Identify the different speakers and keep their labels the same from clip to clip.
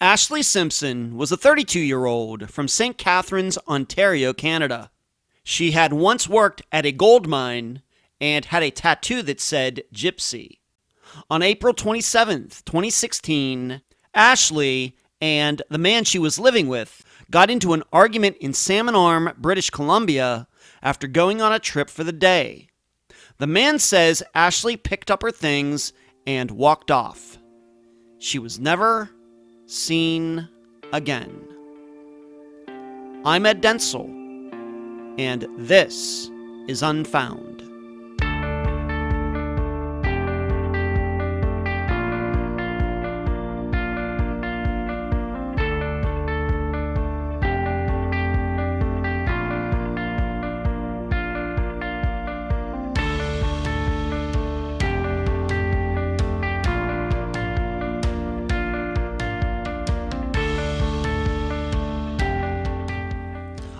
Speaker 1: Ashley Simpson was a 32-year-old from St. Catharines, Ontario, Canada. She had once worked at a gold mine and had a tattoo that said Gypsy. On April 27, 2016, Ashley and the man she was living with got into an argument in Salmon Arm, British Columbia, after going on a trip for the day. The man says Ashley picked up her things and walked off. She was never seen again. I'm Ed Dentzel, and this is Unfound.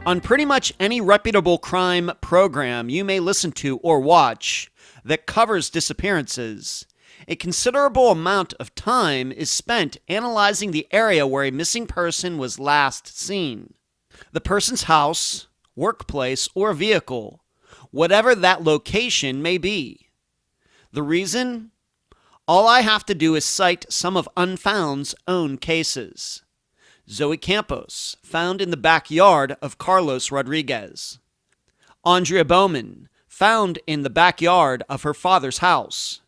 Speaker 1: On pretty much any reputable crime program you may listen to or watch that covers disappearances, a considerable amount of time is spent analyzing the area where a missing person was last seen. The person's house, workplace, or vehicle, whatever that location may be. The reason? All I have to do is cite some of Unfound's own cases. Zoe Campos, found in the backyard of Carlos Rodriguez. Andrea Bowman, found in the backyard of her father's house.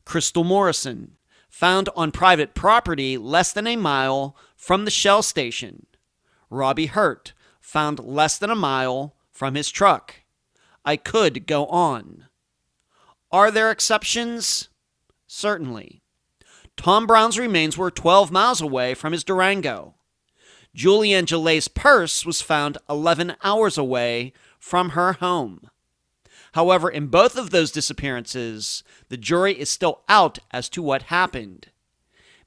Speaker 1: Crystal Morrison, found on private property less than a mile from the Shell station. Robbie Hurt, found less than a mile from his truck. I could go on. Are there exceptions? Certainly. Tom Brown's remains were 12 miles away from his Durango. Julianne Gillet's purse was found 11 hours away from her home. However, in both of those disappearances, the jury is still out as to what happened.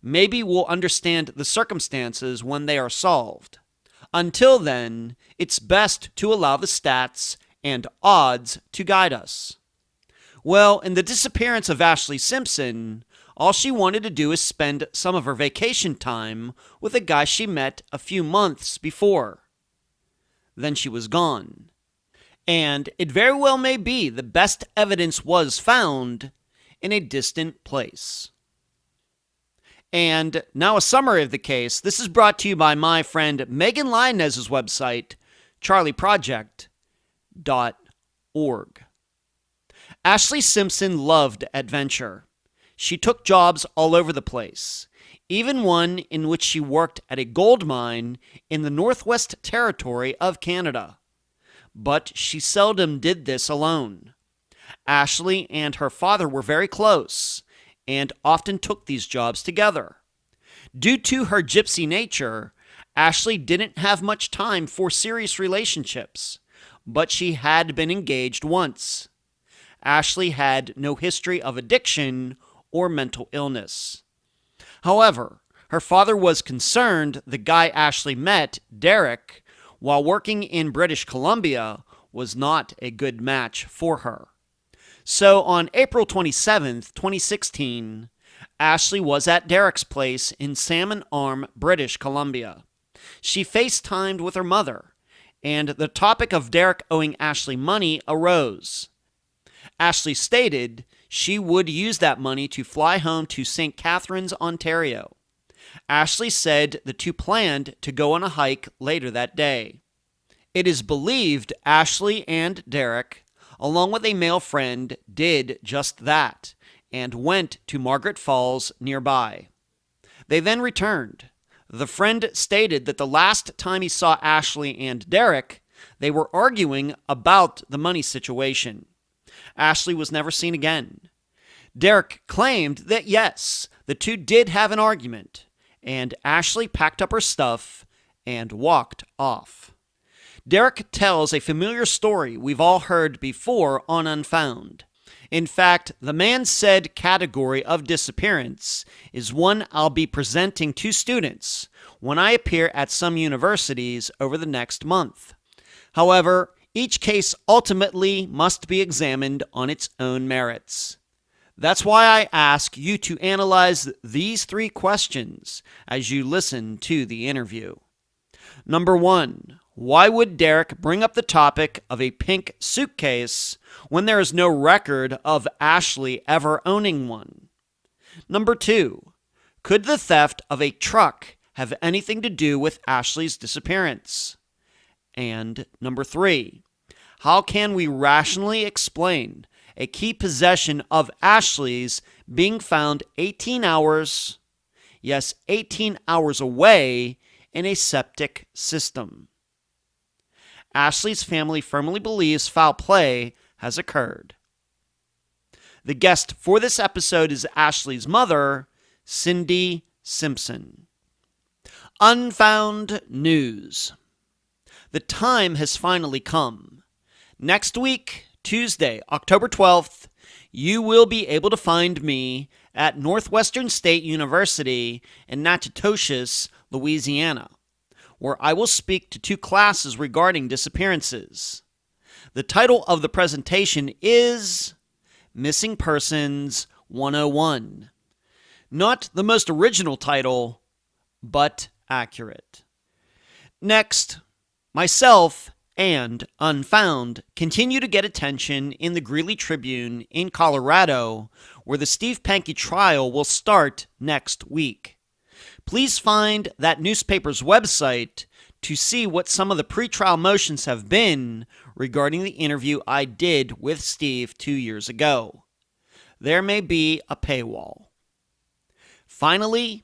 Speaker 1: Maybe we'll understand the circumstances when they are solved. Until then, it's best to allow the stats and odds to guide us. Well, in the disappearance of Ashley Simpson, all she wanted to do is spend some of her vacation time with a guy she met a few months before. Then she was gone. And it very well may be the best evidence was found in a distant place. And now a summary of the case. This is brought to you by my friend Megan Lyonez's website, charlieproject.org. Ashley Simpson loved adventure. She took jobs all over the place, even one in which she worked at a gold mine in the Northwest Territory of Canada. But she seldom did this alone. Ashley and her father were very close and often took these jobs together. Due to her gypsy nature, Ashley didn't have much time for serious relationships, but she had been engaged once. Ashley had no history of addiction or mental illness. However, her father was concerned the guy Ashley met, Derek, while working in British Columbia, was not a good match for her. So on April 27, 2016, Ashley was at Derek's place in Salmon Arm, British Columbia. She FaceTimed with her mother, and the topic of Derek owing Ashley money arose. Ashley stated she would use that money to fly home to St. Catharines, Ontario. Ashley said the two planned to go on a hike later that day. It is believed Ashley and Derek, along with a male friend, did just that and went to Margaret Falls nearby. They then returned. The friend stated that the last time he saw Ashley and Derek, they were arguing about the money situation. Ashley was never seen again. Derek claimed that yes, the two did have an argument, and Ashley packed up her stuff and walked off. Derek tells a familiar story we've all heard before on Unfound. In fact, the man said category of disappearance is one I'll be presenting to students when I appear at some universities over the next month. However, each case ultimately must be examined on its own merits. That's why I ask you to analyze these 3 questions as you listen to the interview. Number 1, why would Derek bring up the topic of a pink suitcase when there is no record of Ashley ever owning one? Number 2, could the theft of a truck have anything to do with Ashley's disappearance? And number 3, how can we rationally explain a key possession of Ashley's being found 18 hours away in a septic system? Ashley's family firmly believes foul play has occurred. The guest for this episode is Ashley's mother, Cindy Simpson. Unfound news. The time has finally come. Next week, Tuesday, October 12th, you will be able to find me at Northwestern State University in Natchitoches, Louisiana, where I will speak to 2 classes regarding disappearances. The title of the presentation is Missing Persons 101. Not the most original title, but accurate. Next, myself and Unfound continue to get attention in the Greeley Tribune in Colorado, where the Steve Pankey trial will start next week. Please find that newspaper's website to see what some of the pretrial motions have been regarding the interview I did with Steve 2 years ago. There may be a paywall. Finally,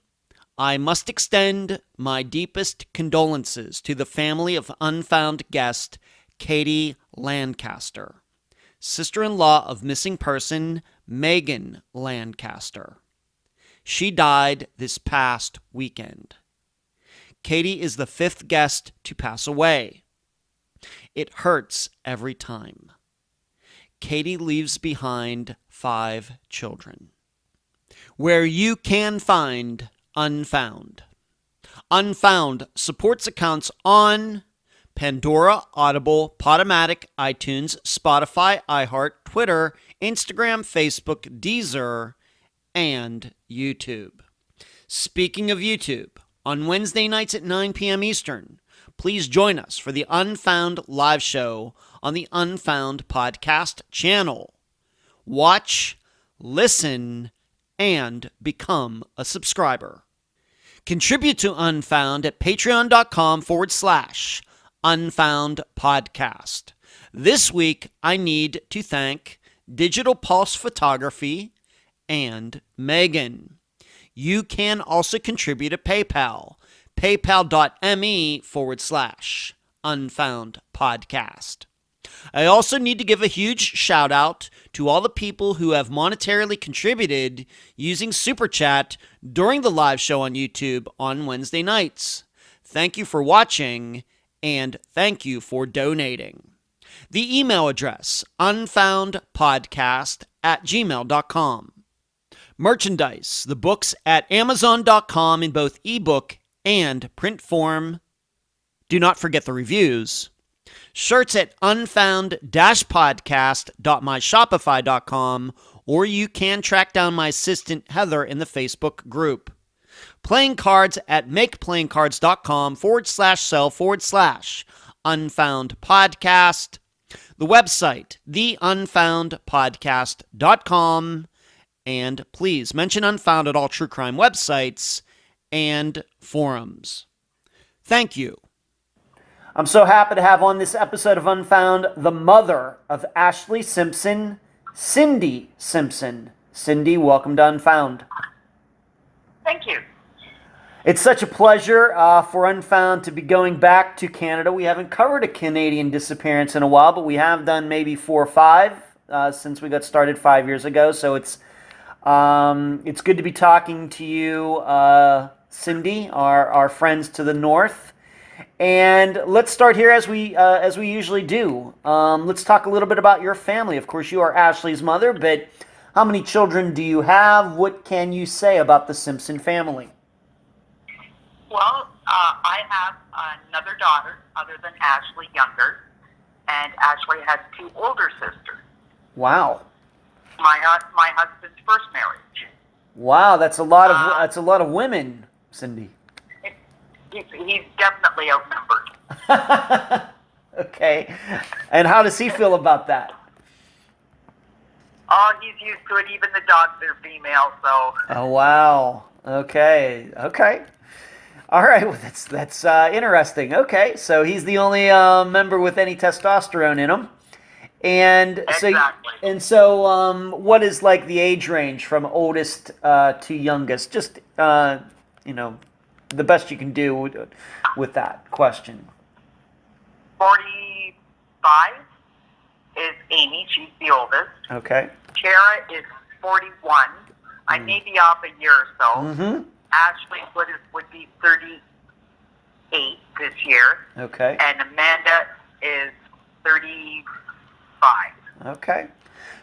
Speaker 1: I must extend my deepest condolences to the family of Unfound guest Katie Lancaster, sister-in-law of missing person Megan Lancaster. She died this past weekend. Katie is the 5th guest to pass away. It hurts every time. Katie leaves behind 5 children. Where you can find Unfound. Unfound supports accounts on Pandora, Audible, Podomatic, iTunes, Spotify, iHeart, Twitter, Instagram, Facebook, Deezer, and YouTube. Speaking of YouTube, on Wednesday nights at 9 p.m. Eastern, please join us for the Unfound Live Show on the Unfound Podcast Channel. Watch, listen, and become a subscriber. Contribute to Unfound at patreon.com/Unfound Podcast. This week, I need to thank Digital Pulse Photography and Megan. You can also contribute at PayPal, paypal.me/Unfound Podcast. I also need to give a huge shout out to all the people who have monetarily contributed using Super Chat during the live show on YouTube on Wednesday nights. Thank you for watching, and thank you for donating. The email address, unfoundpodcast@gmail.com. Merchandise, the books at amazon.com in both ebook and print form. Do not forget the reviews. Shirts at unfound-podcast.myshopify.com, or you can track down my assistant Heather in the Facebook group. Playing cards at makeplayingcards.com/sell/Unfound Podcast. The website, theunfoundpodcast.com. And please mention Unfound at all true crime websites and forums. Thank you. I'm so happy to have on this episode of Unfound the mother of Ashley Simpson, Cindy Simpson. Cindy, welcome to Unfound.
Speaker 2: Thank you.
Speaker 1: It's such a pleasure for Unfound to be going back to Canada. We haven't covered a Canadian disappearance in a while, but we have done maybe 4 or 5 since we got started 5 years ago. So it's good to be talking to you, Cindy, our friends to the north. And let's start here as we usually do. Let's talk a little bit about your family. Of course, you are Ashley's mother, but how many children do you have? What can you say about the Simpson family?
Speaker 2: Well, I have another daughter other than Ashley, younger, and Ashley has 2 older sisters.
Speaker 1: Wow.
Speaker 2: my husband's first marriage.
Speaker 1: Wow, that's a lot of women, Cindy.
Speaker 2: He's definitely outnumbered.
Speaker 1: Okay. And how does he feel about that?
Speaker 2: Oh, he's used to it. Even the dogs are female, so.
Speaker 1: Oh, wow. Okay. All right. Well, that's interesting. Okay, so he's the only member with any testosterone in him, and
Speaker 2: exactly.
Speaker 1: so what is like the age range from oldest to youngest? Just the best you can do with that question.
Speaker 2: 45 is Amy. She's the oldest.
Speaker 1: Okay.
Speaker 2: Tara is 41. I may be off a year or so.
Speaker 1: Mm-hmm.
Speaker 2: Ashley would be 38 this year.
Speaker 1: Okay.
Speaker 2: And Amanda is 35.
Speaker 1: Okay.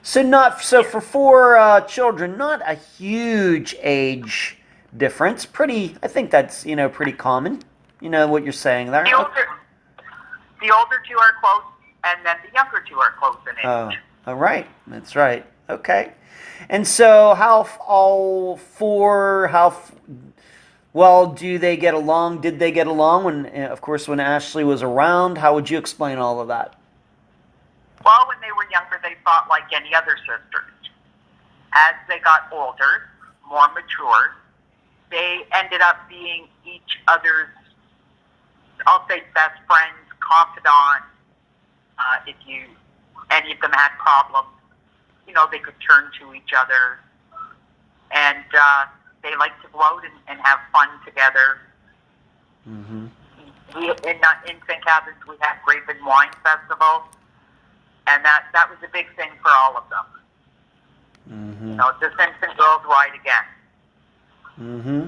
Speaker 1: So for four children, not a huge age difference. I think that's pretty common. You know what you're saying there.
Speaker 2: The older two are close, and then the younger two are close in age.
Speaker 1: Oh, all right. That's right. Okay. And so well do they get along? Did they get along when Ashley was around? How would you explain all of that?
Speaker 2: Well, when they were younger, they fought like any other sisters. As they got older, more mature, they ended up being each other's, I'll say, best friends, confidants. If any of them had problems, they could turn to each other. And they liked to go out and have fun together.
Speaker 1: Mm-hmm.
Speaker 2: In St. Catharines, we had Grape and Wine Festival. And that was a big thing for all of them.
Speaker 1: Mm-hmm.
Speaker 2: The Simpson girls ride again.
Speaker 1: Mm-hmm.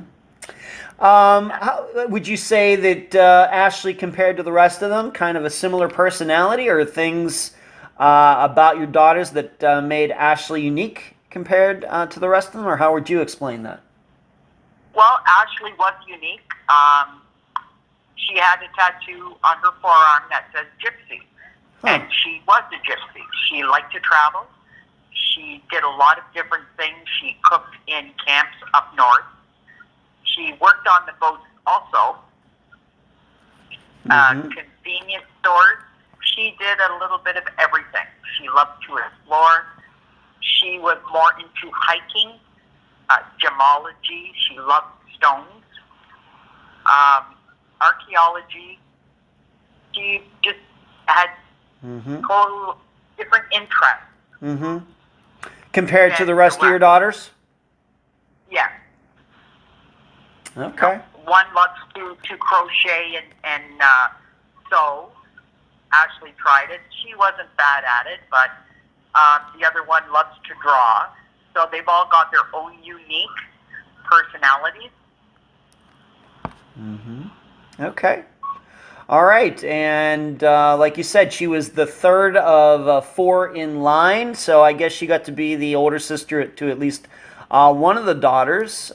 Speaker 1: How would you say that Ashley, compared to the rest of them, kind of a similar personality, or things about your daughters that made Ashley unique compared to the rest of them, or how would you explain that?
Speaker 2: Well, Ashley was unique. She had a tattoo on her forearm that says Gypsy. And she was a gypsy. She liked to travel. She did a lot of different things. She cooked in camps up north. She worked on the boats also. Convenience stores. She did a little bit of everything. She loved to explore. She was more into hiking, gemology. She loved stones, archaeology. She just had total different interests.
Speaker 1: Mm-hmm. Compared to the rest of your daughters?
Speaker 2: Yeah.
Speaker 1: Okay.
Speaker 2: One loves to crochet and sew. Ashley tried it. She wasn't bad at it, but the other one loves to draw. So they've all got their own unique personalities.
Speaker 1: Mm-hmm. Okay. All right. And like you said, she was the third of four in line. So I guess she got to be the older sister to at least one of the daughters.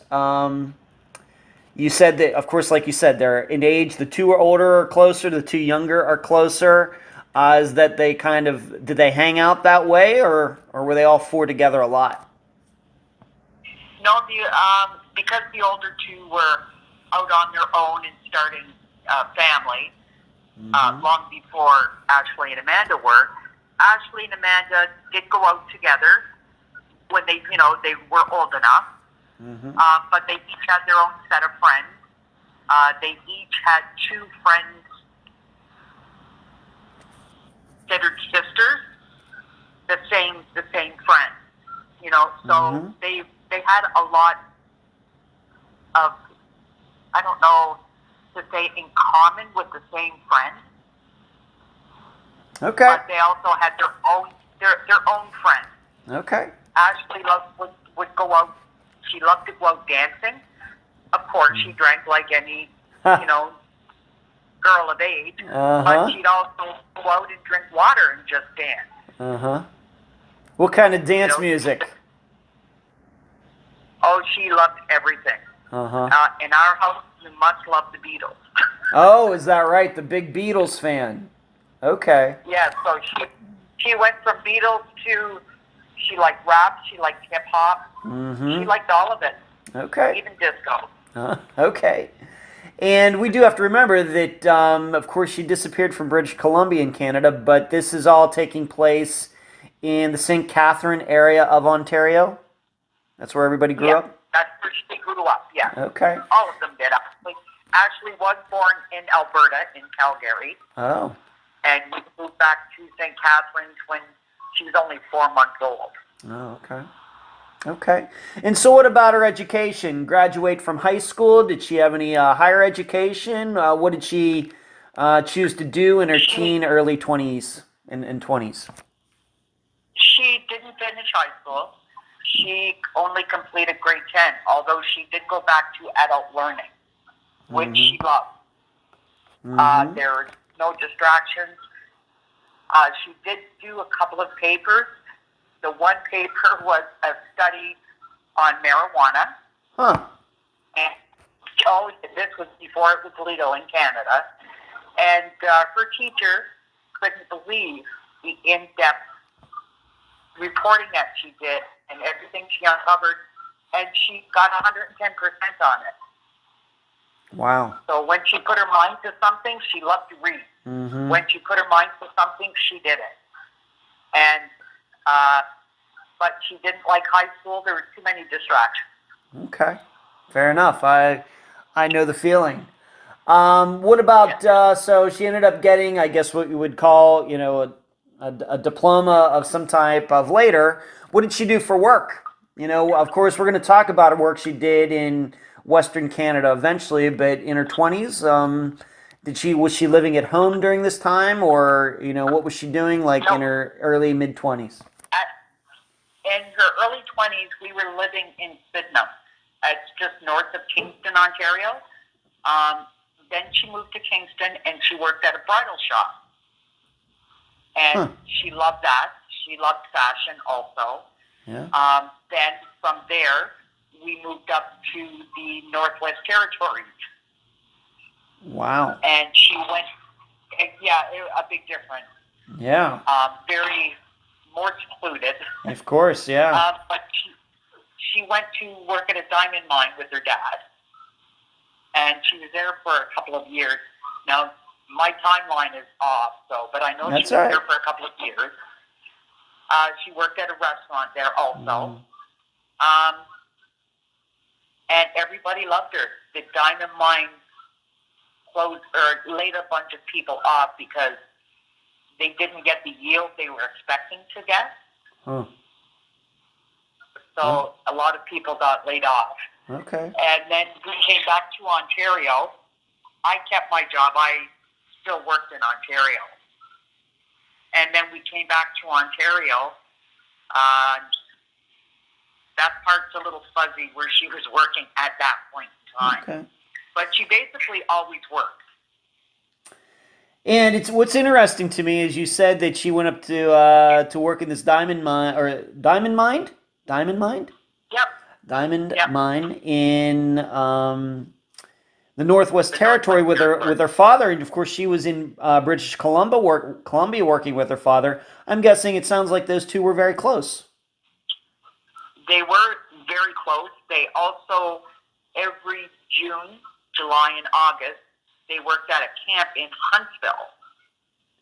Speaker 1: You said that, of course, like you said, they're in age. The two are older or closer. The two younger are closer. Is that they did they hang out that way, or were they all four together a lot?
Speaker 2: No, because the older two were out on their own and starting a family long before Ashley and Amanda were. Ashley and Amanda did go out together when they were old enough. But they each had their own set of friends. They each had two friends considered sisters, the same friends. So they had a lot of, I don't know to say, in common with the same friends.
Speaker 1: Okay.
Speaker 2: But they also had their own friends.
Speaker 1: Okay.
Speaker 2: Ashley would go out. She loved to go out dancing. Of course, she drank like any, girl of age. But she'd also go out and drink water and just dance.
Speaker 1: What kind of dance music?
Speaker 2: Oh, she loved everything. In our house, you must love the Beatles.
Speaker 1: Oh, is that right? The big Beatles fan. Okay.
Speaker 2: Yeah, so she went from Beatles to She liked rap. She liked hip-hop.
Speaker 1: Mm-hmm.
Speaker 2: She liked all of it.
Speaker 1: Okay.
Speaker 2: Even disco.
Speaker 1: Okay. And we do have to remember that, of course, she disappeared from British Columbia in Canada, but this is all taking place in the St. Catharines area of Ontario. That's where everybody grew up?
Speaker 2: That's where she grew up, yeah.
Speaker 1: Okay.
Speaker 2: All of them did, actually. Ashley was born in Alberta, in Calgary.
Speaker 1: Oh.
Speaker 2: And we moved back to St. Catharines when she was only 4 months old.
Speaker 1: Oh, okay. Okay. And so what about her education? Graduate from high school? Did she have any higher education? What did she choose to do in her early 20s and 20s?
Speaker 2: She didn't finish high school. She only completed grade 10, although she did go back to adult learning, which she loved. There were no distractions. She did do a couple of papers. The one paper was a study on marijuana.
Speaker 1: Huh.
Speaker 2: And this was before it was legal in Canada. And her teacher couldn't believe the in-depth reporting that she did and everything she uncovered. And she got 110% on it.
Speaker 1: Wow.
Speaker 2: So when she put her mind to something, she loved to read.
Speaker 1: Mm-hmm.
Speaker 2: When she put her mind to something, she did it. And but she didn't like high school. There were too many distractions.
Speaker 1: Okay. Fair enough. I know the feeling. What about, so she ended up getting, I guess what you would call, a diploma of some type of later. What did she do for work? Of course, we're going to talk about her work she did in Western Canada eventually, but in her 20s, was she living at home during this time, or, what was she doing in her early, mid-20s?
Speaker 2: In her early 20s, we were living in Sydenham. It's just north of Kingston, Ontario. Then she moved to Kingston, and she worked at a bridal shop. And she loved that. She loved fashion also.
Speaker 1: Yeah.
Speaker 2: Then from there, we moved up to the Northwest Territories.
Speaker 1: Wow.
Speaker 2: And she went, a big difference.
Speaker 1: Yeah.
Speaker 2: Very more secluded.
Speaker 1: Of course, yeah.
Speaker 2: But she went to work at a diamond mine with her dad. And she was there for a couple of years. Now, my timeline is off, but I know she was there for a couple of years. She worked at a restaurant there also. And everybody loved her. The diamond mine closed or laid a bunch of people off because they didn't get the yield they were expecting to get. So a lot of people got laid off.
Speaker 1: Okay.
Speaker 2: And then we came back to Ontario. I kept my job. I still worked in Ontario. And then we came back to Ontario. That part's a little fuzzy where she was working at that point in time.
Speaker 1: Okay.
Speaker 2: But she basically always worked.
Speaker 1: And what's interesting to me is you said that she went up to work in this diamond mine mine in the Northwest Territory with her father, and of course she was in British Columbia working with her father. I'm guessing it sounds like those two were very close.
Speaker 2: They were very close. They also every June, July, and August they worked at a camp in Huntsville,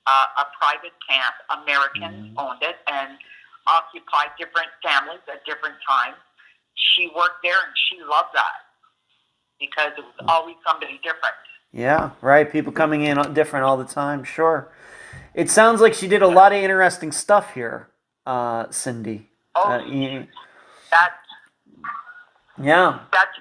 Speaker 2: a private camp. Americans owned it and occupied different families at different times. She worked there and she loved that because it was always somebody different.
Speaker 1: Yeah, right. People coming in different all the time. Sure. It sounds like she did a lot of interesting stuff here, Cindy. That's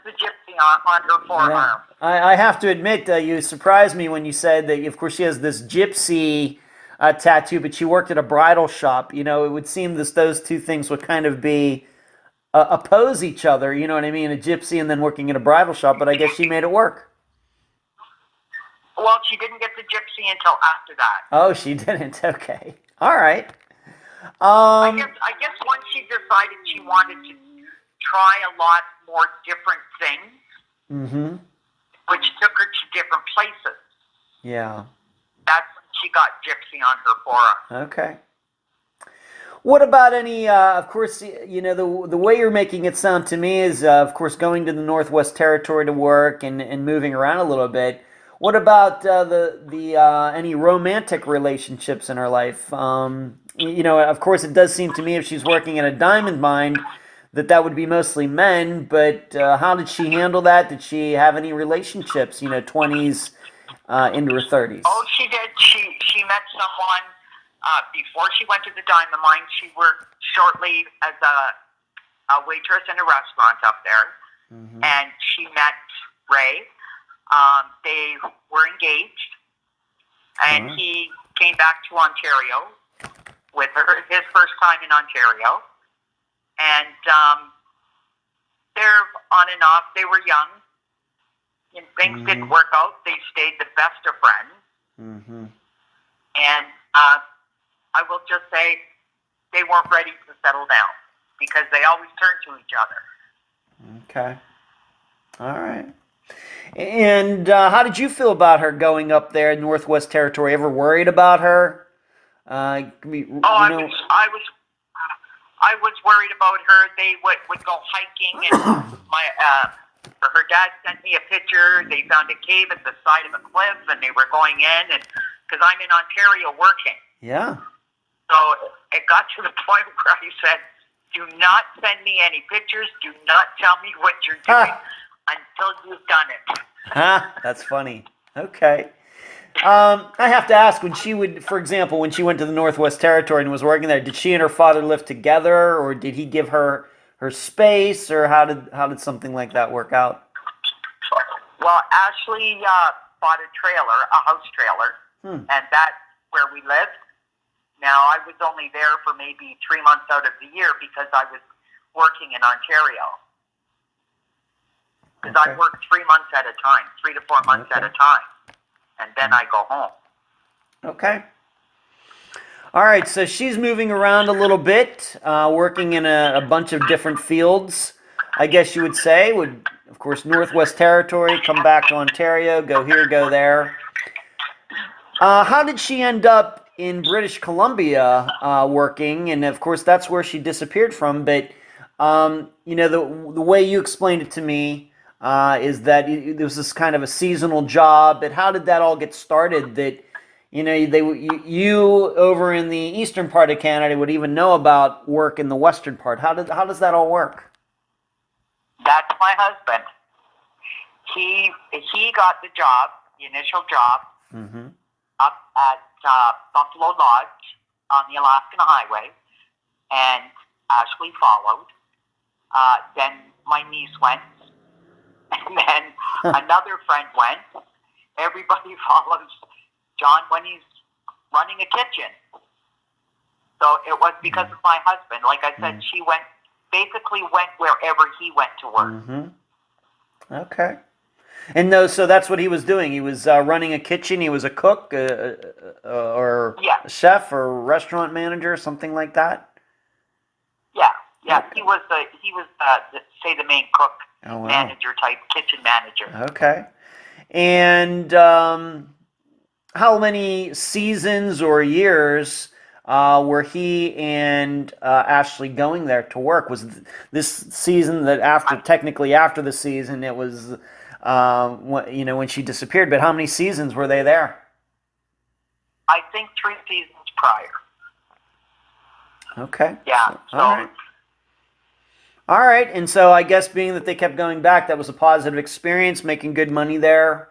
Speaker 1: the gypsy on her forearm. Yeah. I have to admit, you surprised me when you said that, of course, she has this gypsy tattoo, but she worked at a bridal shop. It would seem those two things would kind of be oppose each other. You know what I mean? A gypsy and then working at a bridal shop, but I guess she made it work.
Speaker 2: Well, she didn't get the gypsy until after that.
Speaker 1: Oh, she didn't. Okay. All right.
Speaker 2: I guess once she decided she wanted to try a lot more different things, which took her to different places.
Speaker 1: Yeah.
Speaker 2: That's when she got gypsy on her forearm.
Speaker 1: Okay. What about any, of course, the way you're making it sound to me is, of course, going to the Northwest Territory to work and moving around a little bit. What about any romantic relationships in her life? Of course, it does seem to me if she's working at a diamond mine that would be mostly men, but how did she handle that? Did she have any relationships, 20s into her 30s?
Speaker 2: Oh, she did. She met someone before she went to the diamond mine. She worked shortly as a waitress in a restaurant up there, and she met Ray. They were engaged, and he came back to Ontario with her, his first time in Ontario. And they're on and off. They were young, and things didn't work out. They stayed the best of friends. And I will just say they weren't ready to settle down because they always turned to each other.
Speaker 1: Okay. All right. And how did you feel about her going up there in Northwest Territory? Ever worried about her?
Speaker 2: I was worried about her. They would go hiking, and her dad sent me a picture. They found a cave at the side of a cliff, and they were going in, and because I'm in Ontario working.
Speaker 1: Yeah.
Speaker 2: So it got to the point where I said, "Do not send me any pictures. Do not tell me what you're doing until you've done it."
Speaker 1: That's funny. Okay. I have to ask, for example, when she went to the Northwest Territory and was working there, did she and her father live together, or did he give her space, or how did something like that work out?
Speaker 2: Well, Ashley bought a house trailer, and that's where we lived. Now, I was only there for maybe 3 months out of the year because I was working in Ontario. Because I work 3 months at a time, 3 to 4 months at a time. And then I go home. Okay.
Speaker 1: All right, so she's moving around a little bit, working in a bunch of different fields, I guess you would say. Of course, Northwest Territory, come back to Ontario, go here, go there. How did she end up in British Columbia working? And, of course, that's where she disappeared from. But, the way you explained it to me, is that it was this kind of a seasonal job, but how did that all get started? That you over in the eastern part of Canada would even know about work in the western part. How does that all work?
Speaker 2: That's my husband. He got the job, the initial job, up at Buffalo Lodge on the Alaskan Highway, and Ashley followed. Then my niece went. And then another friend went. Everybody follows John when he's running a kitchen. So it was because of my husband. Like I said, she basically went wherever he went to work.
Speaker 1: Okay. And so that's what he was doing. He was running a kitchen. He was a cook, or a chef, or restaurant manager, something like that. Yeah.
Speaker 2: Okay. He was the main cook. Oh, wow. Manager type, kitchen manager.
Speaker 1: Okay. And how many seasons or years were he and Ashley going there to work? Was this season technically after the season, it was, when she disappeared, but how many seasons were they there?
Speaker 2: I think 3 seasons prior.
Speaker 1: Okay.
Speaker 2: Yeah. So,
Speaker 1: all right. All right, and so I guess being that they kept going back, that was a positive experience, making good money there.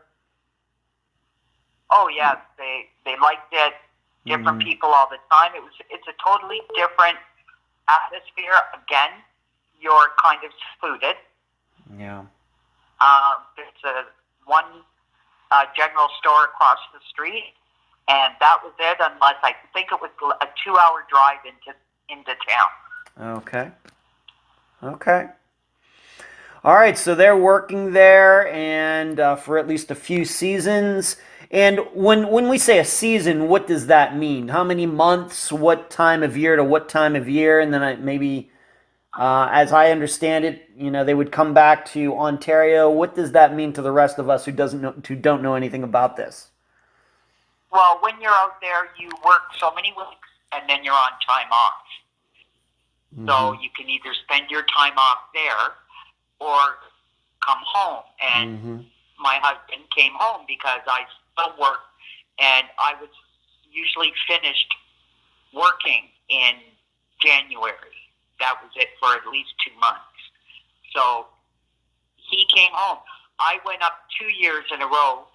Speaker 2: Oh yes, they liked it. Different people all the time. It's a totally different atmosphere. Again, you're kind of secluded.
Speaker 1: Yeah.
Speaker 2: There's one general store across the street, and that was it. Unless I think it was a 2-hour drive into town.
Speaker 1: Okay. All right, so they're working there and for at least a few seasons. And when we say a season, what does that mean? How many months, what time of year to what time of year? And then maybe, as I understand it, they would come back to Ontario. What does that mean to the rest of us who don't know anything about this?
Speaker 2: Well, when you're out there, you work so many weeks, and then you're on time off. So you can either spend your time off there or come home. And my husband came home because I still worked, and I was usually finished working in January. That was it for at least 2 months. So he came home. I went up 2 years in a row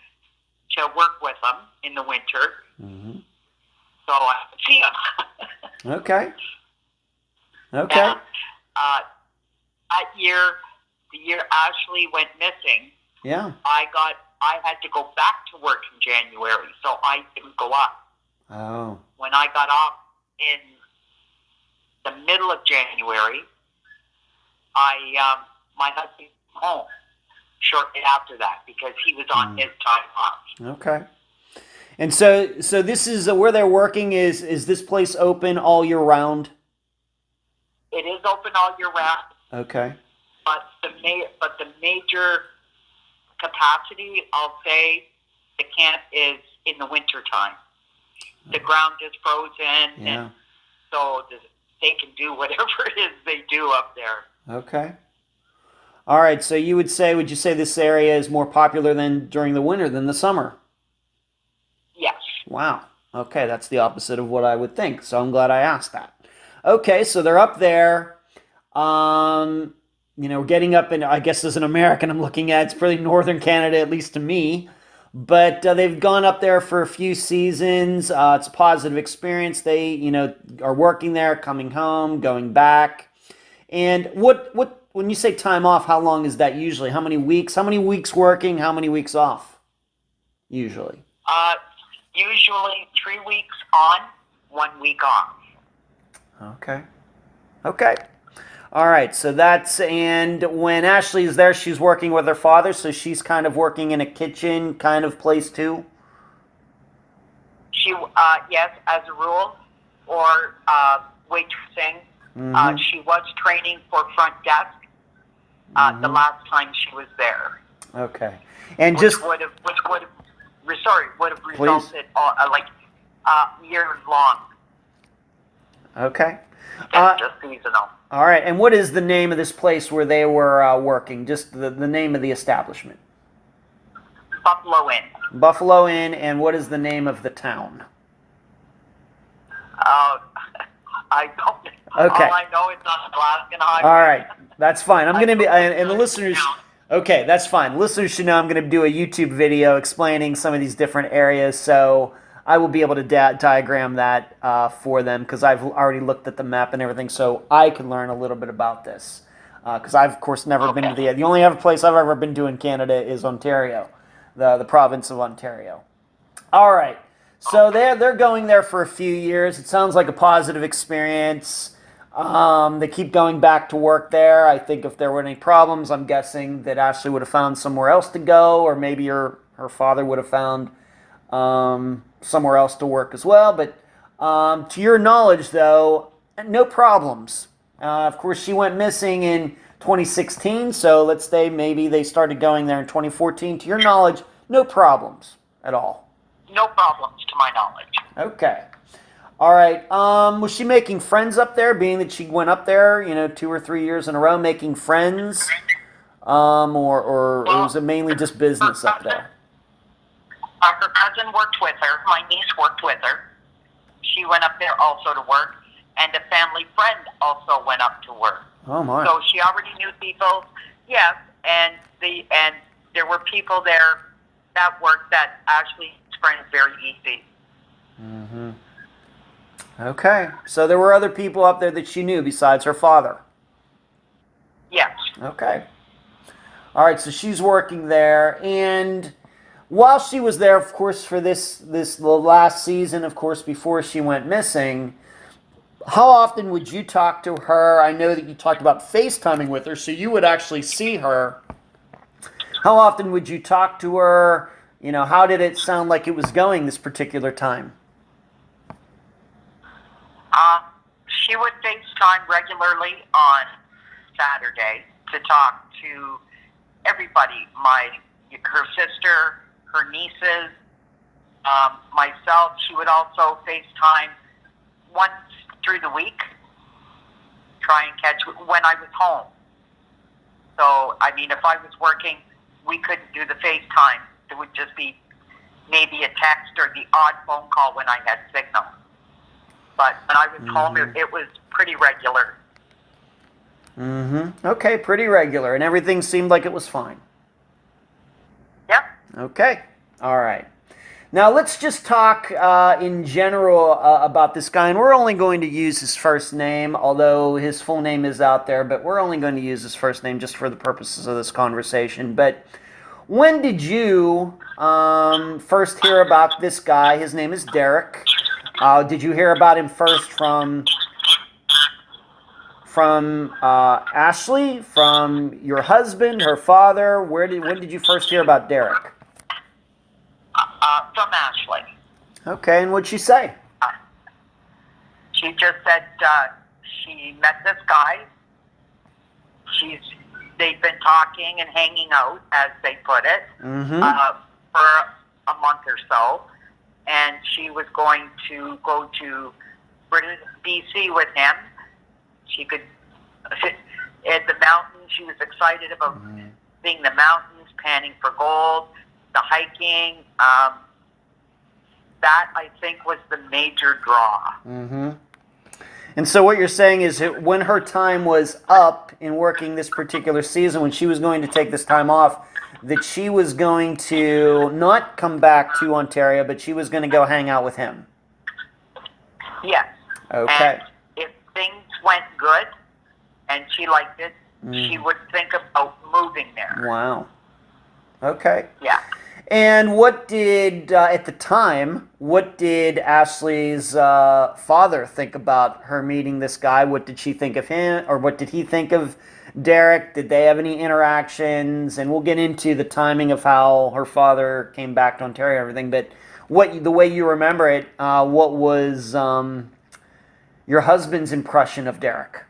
Speaker 2: to work with him in the winter. So I could see him.
Speaker 1: Okay.
Speaker 2: And, that year, the year Ashley went missing, I had to go back to work in January, so I didn't go up.
Speaker 1: Oh.
Speaker 2: When I got off in the middle of January, my husband came home shortly after that because he was on his time off.
Speaker 1: Okay. And so this is where they're working. Is this place open all year round?
Speaker 2: It is open all year round.
Speaker 1: Okay.
Speaker 2: But the major capacity, I'll say, the camp is in the winter time. The ground is frozen, and so they can do whatever it is they do up there.
Speaker 1: Okay. All right. So would you say this area is more popular than during the winter than the summer?
Speaker 2: Yes.
Speaker 1: Wow. Okay, that's the opposite of what I would think. So I'm glad I asked that. Okay, so they're up there. Getting up in, I guess as an American, I'm looking at, it's pretty northern Canada, at least to me. But they've gone up there for a few seasons. It's a positive experience. They, are working there, coming home, going back. And when you say time off, how long is that usually? How many weeks? How many weeks working? How many weeks off? Usually.
Speaker 2: Usually 3 weeks on, 1 week off.
Speaker 1: Okay. All right, so and when Ashley is there, she's working with her father, so she's kind of working in a kitchen kind of place too?
Speaker 2: She, yes, as a rule, or waitressing. She was training for front desk the last time she was there.
Speaker 1: Okay. And
Speaker 2: which would have resulted years long.
Speaker 1: Okay.
Speaker 2: Just seasonal.
Speaker 1: All right. And what is the name of this place where they were working? Just the name of the establishment.
Speaker 2: Buffalo Inn.
Speaker 1: Buffalo Inn. And what is the name of the town?
Speaker 2: I don't.
Speaker 1: Okay.
Speaker 2: All I know is on Alaskan Highway.
Speaker 1: All right. That's fine. I'm going to be, and the listeners, okay, that's fine. Listeners should know I'm going to do a YouTube video explaining some of these different areas, so I will be able to diagram that for them because I've already looked at the map and everything, so I can learn a little bit about this. Because I've, of course, never been to the only other place I've ever been to in Canada is Ontario, the province of Ontario. All right. So they're going there for a few years. It sounds like a positive experience. They keep going back to work there. I think if there were any problems, I'm guessing that Ashley would have found somewhere else to go, or maybe her father would have found somewhere else to work as well. But to your knowledge, though, no problems. Of course, she went missing in 2016, so let's say maybe they started going there in 2014. To your knowledge, no problems at all.
Speaker 2: No problems, to my knowledge.
Speaker 1: Okay. All right. Was she making friends up there, being that she went up there, 2 or 3 years in a row, making friends? Or was it mainly just business up there?
Speaker 2: Her cousin worked with her. My niece worked with her. She went up there also to work, and a family friend also went up to work.
Speaker 1: Oh my!
Speaker 2: So she already knew people. Yes, and there were people there that worked that Ashley's friends very easy.
Speaker 1: Mm-hmm. Okay, so there were other people up there that she knew besides her father.
Speaker 2: Yes.
Speaker 1: Okay. All right, so she's working there, and while she was there, of course, for this the last season, of course, before she went missing, how often would you talk to her? I know that you talked about FaceTiming with her, so you would actually see her. How often would you talk to her? How did it sound like it was going this particular time?
Speaker 2: She would FaceTime regularly on Saturday to talk to everybody, her sister, her nieces, myself. She would also FaceTime once through the week try and catch when I was home. So, I mean, if I was working, we couldn't do the FaceTime. It would just be maybe a text or the odd phone call when I had signal. But when I was home, it was pretty regular.
Speaker 1: Okay, pretty regular. And everything seemed like it was fine.
Speaker 2: Yep.
Speaker 1: Okay. All right. Now let's just talk in general about this guy. And we're only going to use his first name, although his full name is out there. But we're only going to use his first name just for the purposes of this conversation. But when did you first hear about this guy? His name is Derek. Did you hear about him first from Ashley, from your husband, her father? When did you first hear about Derek?
Speaker 2: From Ashley.
Speaker 1: Okay, and what'd she say?
Speaker 2: She just said she met this guy. They've been talking and hanging out, as they put it, for a month or so. And she was going to go to BC with him. She could, at the mountains, she was excited about seeing the mountains, panning for gold, the hiking. That, I think, was the major draw.
Speaker 1: And so what you're saying is that when her time was up in working this particular season, when she was going to take this time off, that she was going to not come back to Ontario, but she was going to go hang out with him.
Speaker 2: Yes.
Speaker 1: Okay.
Speaker 2: And if things went good and she liked it, she would think about moving there.
Speaker 1: Wow. Okay.
Speaker 2: Yeah.
Speaker 1: And what did, at the time, what did Ashley's father think about her meeting this guy? What did she think of him, or what did he think of Derek? Did they have any interactions? And we'll get into the timing of how her father came back to Ontario and everything, but the way you remember it, what was your husband's impression of Derek?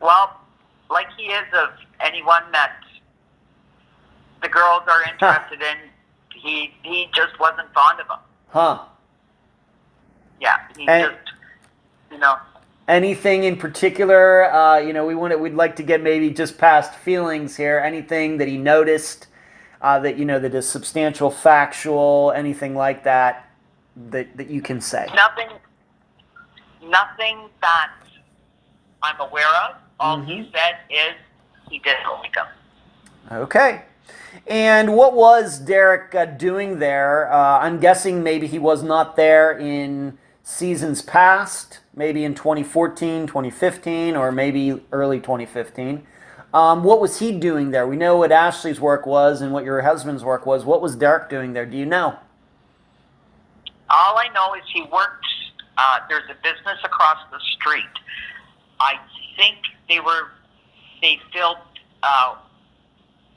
Speaker 2: Well, like he is of anyone that the girls are interested in, he just wasn't fond of them.
Speaker 1: Huh.
Speaker 2: Yeah, just.
Speaker 1: Anything in particular, we'd like to get maybe just past feelings here. Anything that he noticed, that is substantial, factual, anything like that you can say?
Speaker 2: Nothing that I'm aware of. All he said is he didn't like him.
Speaker 1: Okay. And what was Derek doing there? I'm guessing maybe he was not there in seasons past, maybe in 2014, 2015, or maybe early 2015. What was he doing there? We know what Ashley's work was and what your husband's work was. What was Derek doing there? Do you know?
Speaker 2: All I know is he worked, there's a business across the street. I think they filled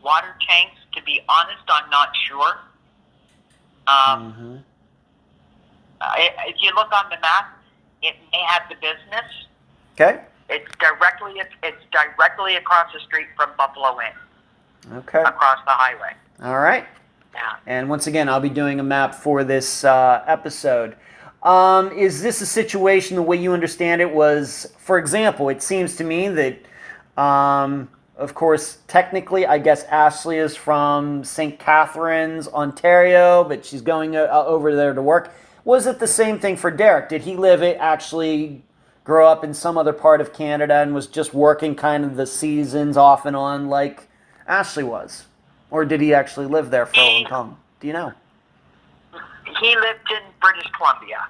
Speaker 2: water tanks. To be honest, I'm not sure. If you look on the map, it may have the business.
Speaker 1: Okay.
Speaker 2: It's directly across the street from Buffalo Inn.
Speaker 1: Okay.
Speaker 2: Across the highway.
Speaker 1: All right.
Speaker 2: Yeah.
Speaker 1: And once again, I'll be doing a map for this episode. Is this a situation, the way you understand it, was, for example, it seems to me that, of course, technically, I guess Ashley is from St. Catharines, Ontario, but she's going over there to work. Was it the same thing for Derek? Did he actually grow up in some other part of Canada and was just working kind of the seasons off and on like Ashley was? Or did he actually live there for a long time? Do you know?
Speaker 2: He lived in British Columbia.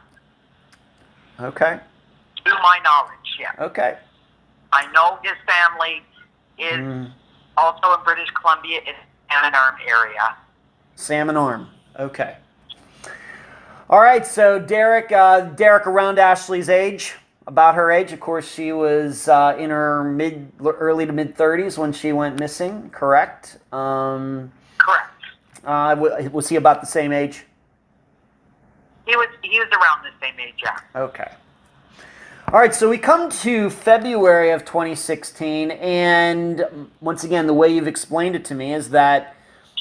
Speaker 1: Okay.
Speaker 2: To my knowledge, yeah.
Speaker 1: Okay.
Speaker 2: I know his family is also in British Columbia, in Salmon Arm area.
Speaker 1: Salmon Arm. Okay. All right. So Derek around Ashley's age, about her age. Of course, she was in her early to mid 30s when she went missing. Correct.
Speaker 2: Correct.
Speaker 1: Was he about the same age?
Speaker 2: He was around the same age, yeah.
Speaker 1: Okay. All right, so we come to February of 2016, and once again, the way you've explained it to me is that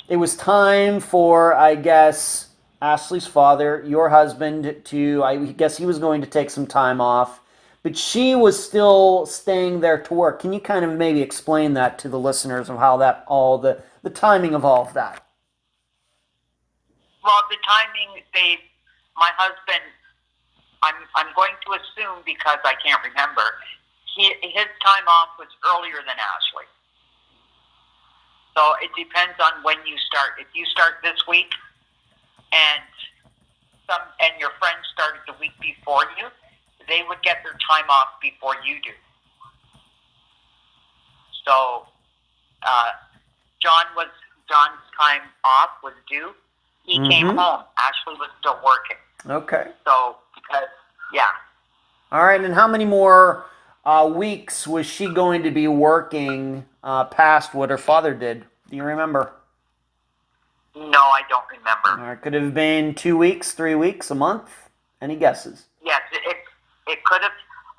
Speaker 1: it was time for, I guess, Ashley's father, your husband, I guess he was going to take some time off, but she was still staying there to work. Can you kind of maybe explain that to the listeners of how that all the timing of all of that?
Speaker 2: Well, the timing, my husband, I'm going to assume because I can't remember, his time off was earlier than Ashley. So it depends on when you start. If you start this week and your friends started the week before you, they would get their time off before you do. So John's time off was due. He came home. Ashley was still working.
Speaker 1: Okay.
Speaker 2: So yeah.
Speaker 1: All right, and how many more weeks was she going to be working past what her father did? Do you remember?
Speaker 2: No, I don't remember.
Speaker 1: All right, could have been 2 weeks, 3 weeks, a month? Any guesses?
Speaker 2: Yes, it could have,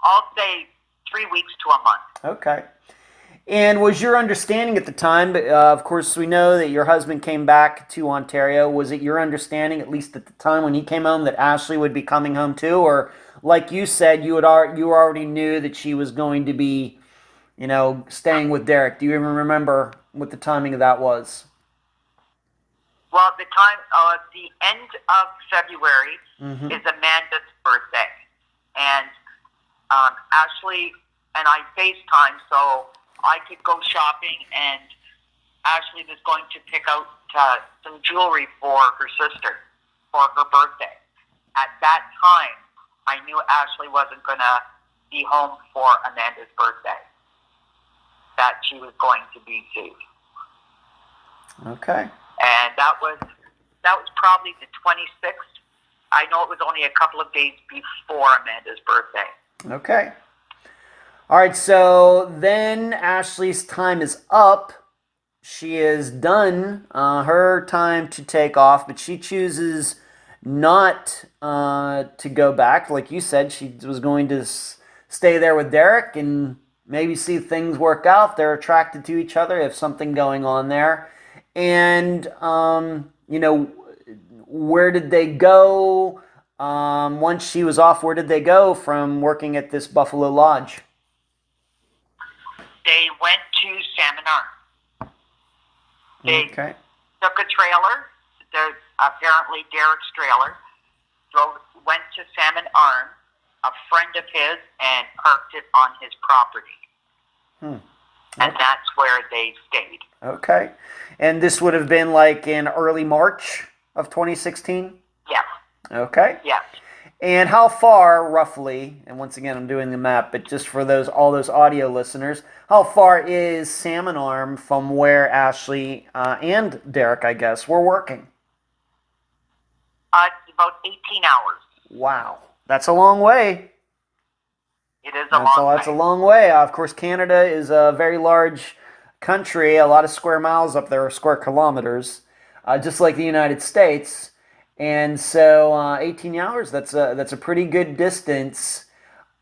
Speaker 2: I'll say 3 weeks to a month.
Speaker 1: Okay. And was your understanding at the time, of course we know that your husband came back to Ontario, was it your understanding, at least at the time when he came home, that Ashley would be coming home too? Or like you said, you already knew that she was going to be, staying with Derek? Do you even remember what the timing of that was?
Speaker 2: Well, the end of February is Amanda's birthday. And Ashley and I FaceTime, so I could go shopping, and Ashley was going to pick out some jewelry for her sister for her birthday. At that time, I knew Ashley wasn't going to be home for Amanda's birthday, that she was going to BC.
Speaker 1: Okay.
Speaker 2: And that was probably the 26th. I know it was only a couple of days before Amanda's birthday.
Speaker 1: Okay. All right, so then Ashley's time is up. She is done her time to take off, but she chooses not to go back. Like you said, she was going to stay there with Derek and maybe see if things work out. They're attracted to each other, if something going on there. And, where did they go? Once she was off, where did they go from working at this Buffalo Lodge?
Speaker 2: They went to Salmon Arm. They took a trailer, apparently Derek's trailer, went to Salmon Arm, a friend of his, and parked it on his property. And that's where they stayed.
Speaker 1: Okay. And this would have been like in early March of 2016?
Speaker 2: Yes.
Speaker 1: Okay.
Speaker 2: Yes.
Speaker 1: And how far, roughly, and once again I'm doing the map, but just for all those audio listeners, how far is Salmon Arm from where Ashley and Derek, I guess, were working?
Speaker 2: It's about 18 hours.
Speaker 1: Wow. That's a long way.
Speaker 2: It is a long way.
Speaker 1: That's a long way. Of course, Canada is a very large country, a lot of square miles up there, or square kilometers, just like the United States. And so 18 hours, that's a pretty good distance.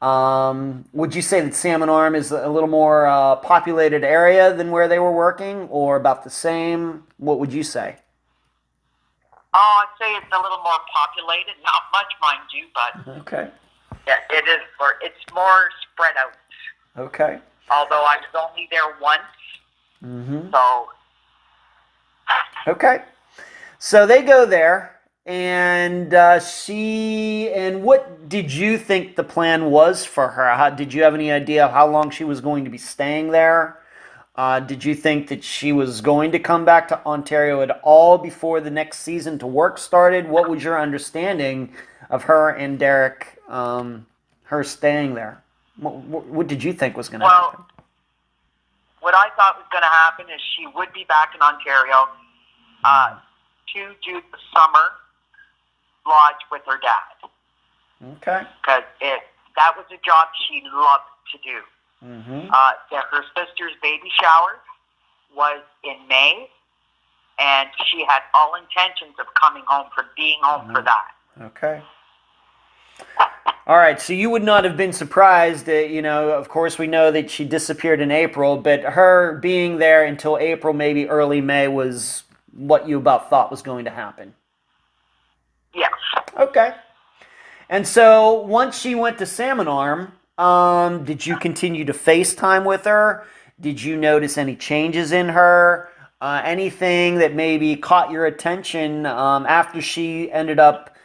Speaker 1: Would you say that Salmon Arm is a little more populated area than where they were working, or about the same? What would you say?
Speaker 2: Oh, I'd say it's a little more populated. Not much, mind you, but
Speaker 1: okay.
Speaker 2: Yeah, it is. It's more spread out.
Speaker 1: Okay.
Speaker 2: Although I was only there once, so.
Speaker 1: Okay. So they go there. And what did you think the plan was for her? Did you have any idea of how long she was going to be staying there? Did you think that she was going to come back to Ontario at all before the next season to work started? What was your understanding of her and Derek, her staying there? What did you think was going to happen?
Speaker 2: What I thought was going to happen is she would be back in Ontario to do the summer lodge with her dad.
Speaker 1: Okay.
Speaker 2: Because that was a job she loved to do. Her sister's baby shower was in May, and she had all intentions of being home for that.
Speaker 1: Okay. All right, so you would not have been surprised that, of course we know that she disappeared in April, but her being there until April, maybe early May, was what you about thought was going to happen.
Speaker 2: Yes.
Speaker 1: Okay. And so once she went to Salmon Arm, Did you continue to FaceTime with her? Did you notice any changes in her? Anything that maybe caught your attention after she ended up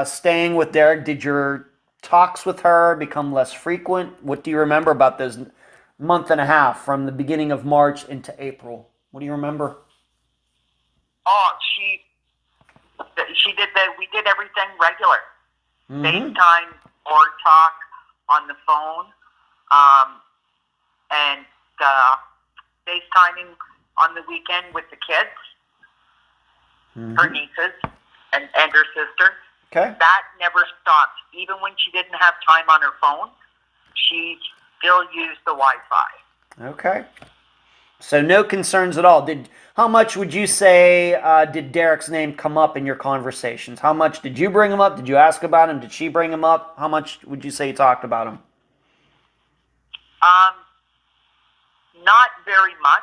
Speaker 1: staying with Derek? Did your talks with her become less frequent? What do you remember about those month and a half from the beginning of March into April? What do you remember?
Speaker 2: Oh, she did that. We did everything regular. FaceTime or talk on the phone, and FaceTiming on the weekend with the kids, her nieces, and her sister.
Speaker 1: Okay.
Speaker 2: That never stopped. Even when she didn't have time on her phone, she still used the Wi-Fi.
Speaker 1: Okay. So no concerns at all. How much would you say did Derek's name come up in your conversations? How much did you bring him up? Did you ask about him? Did she bring him up? How much would you say you talked about him?
Speaker 2: Not very much.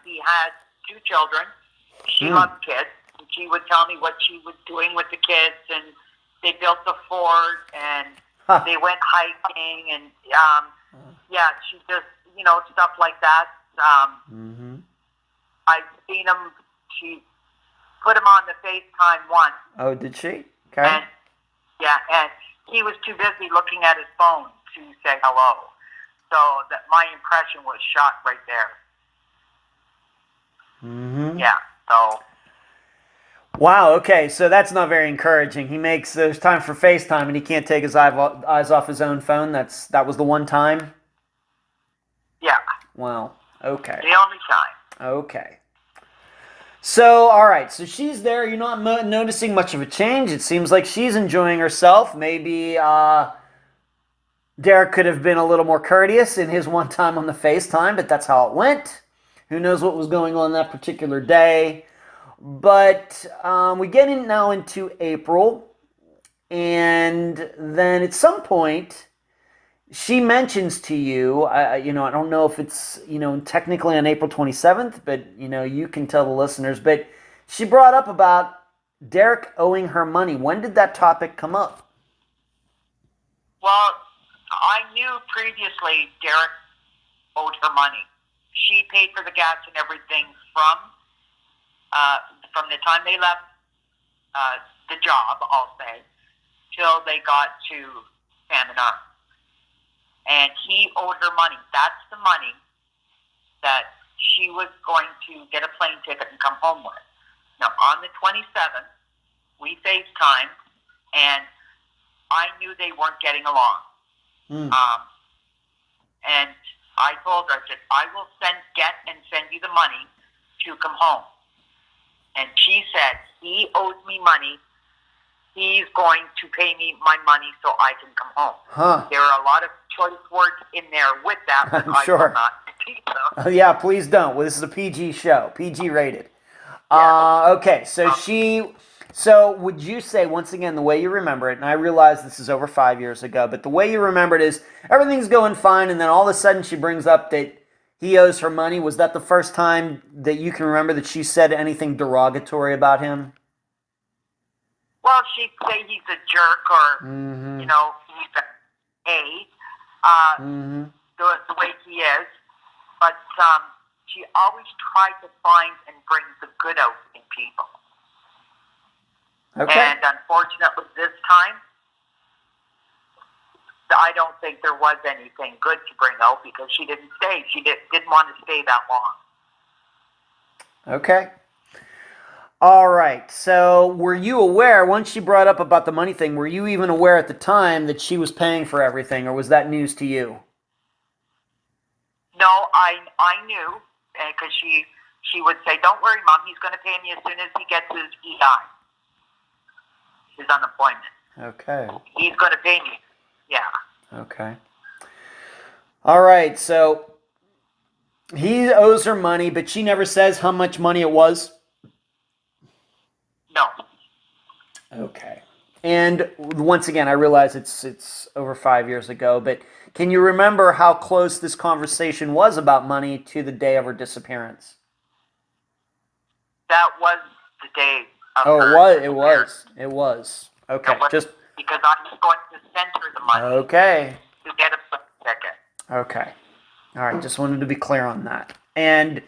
Speaker 2: He had 2 children. She loved kids. And she would tell me what she was doing with the kids, and they built a fort, and they went hiking, and yeah, she just, stuff like that. I've seen him. She put him on the FaceTime once.
Speaker 1: Oh, did she? Okay.
Speaker 2: And he was too busy looking at his phone to say hello. So that my impression was shot right there. Yeah. So.
Speaker 1: Wow. Okay. So that's not very encouraging. He makes there's time for FaceTime, and he can't take his eyes off his own phone. That was the one time.
Speaker 2: Yeah.
Speaker 1: Wow. Okay.
Speaker 2: The only time.
Speaker 1: Okay. So, all right. So she's there. You're not noticing much of a change. It seems like she's enjoying herself. Maybe Derek could have been a little more courteous in his one time on the FaceTime, but that's how it went. Who knows what was going on that particular day. But we get in now into April, and then at some point, she mentions to you, I don't know if it's, technically on April 27th, but, you can tell the listeners, but she brought up about Derek owing her money. When did that topic come up?
Speaker 2: Well, I knew previously Derek owed her money. She paid for the gas and everything from the time they left the job, I'll say, till they got to Salmon Arm. And he owed her money. That's the money that she was going to get a plane ticket and come home with. Now, on the 27th, we FaceTimed, and I knew they weren't getting along. And I told her, I said, I will send you the money to come home. And she said, he owes me money. He's going to pay me my money so I can come home. There are a lot of choice words in there with that, but I will not repeat them.
Speaker 1: Yeah, please don't. Well, this is a PG show, PG rated. Okay, so so would you say, once again, the way you remember it, and I realize this is over 5 years ago, but the way you remember it is everything's going fine, and then all of a sudden she brings up that he owes her money. Was that the first time that you can remember that she said anything derogatory about him?
Speaker 2: Well, she'd say he's a jerk, or, he's the way he is. But she always tried to find and bring the good out in people.
Speaker 1: Okay.
Speaker 2: And unfortunately, this time, I don't think there was anything good to bring out because she didn't stay. She didn't want to stay that long.
Speaker 1: Okay. All right. So were you aware, once she brought up about the money thing, were you even aware at the time that she was paying for everything, or was that news to you?
Speaker 2: No, I knew, because she would say, don't worry, Mom, he's going to pay me as soon as he gets his EI, his unemployment.
Speaker 1: Okay.
Speaker 2: He's going to pay me. Yeah.
Speaker 1: Okay. All right. So he owes her money, but she never says how much money it was?
Speaker 2: No.
Speaker 1: Okay. And once again, I realize it's over 5 years ago, but can you remember how close this conversation was about money to the day of her disappearance?
Speaker 2: That was the day of
Speaker 1: her
Speaker 2: disappearance.
Speaker 1: It was. Okay. Just
Speaker 2: because I was going to send her the money.
Speaker 1: Okay.
Speaker 2: to get a plane ticket.
Speaker 1: Okay. All right. Just wanted to be clear on that. And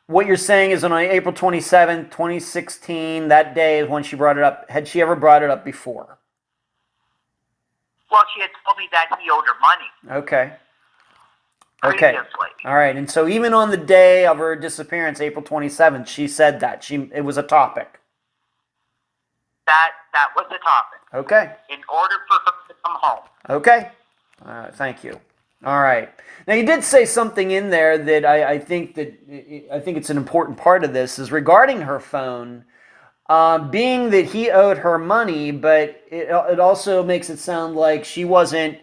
Speaker 1: what you're saying is on April 27th, 2016, that day is when she brought it up. Had she ever brought it up before?
Speaker 2: Well, she had told me that he owed her money.
Speaker 1: Okay.
Speaker 2: Previously.
Speaker 1: All right. And so even on the day of her disappearance, April 27th, she said that. It was a topic.
Speaker 2: That was the topic.
Speaker 1: Okay.
Speaker 2: In order for her to come home.
Speaker 1: Okay. Thank you. All right. Now you did say something in there that I think it's an important part of this is regarding her phone, being that he owed her money, but it also makes it sound like she wasn't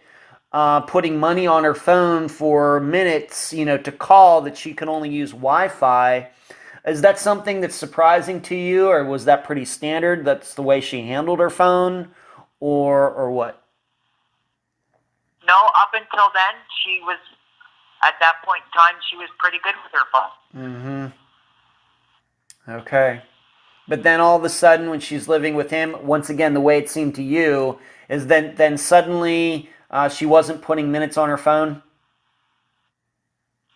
Speaker 1: putting money on her phone for minutes, to call, that she could only use Wi-Fi. Is that something that's surprising to you, or was that pretty standard? That's the way she handled her phone, or what?
Speaker 2: No, up until then, she was, at that point in time, she was pretty good with her phone.
Speaker 1: Mm-hmm. Okay. But then all of a sudden, when she's living with him, once again, the way it seemed to you, is then suddenly she wasn't putting minutes on her phone?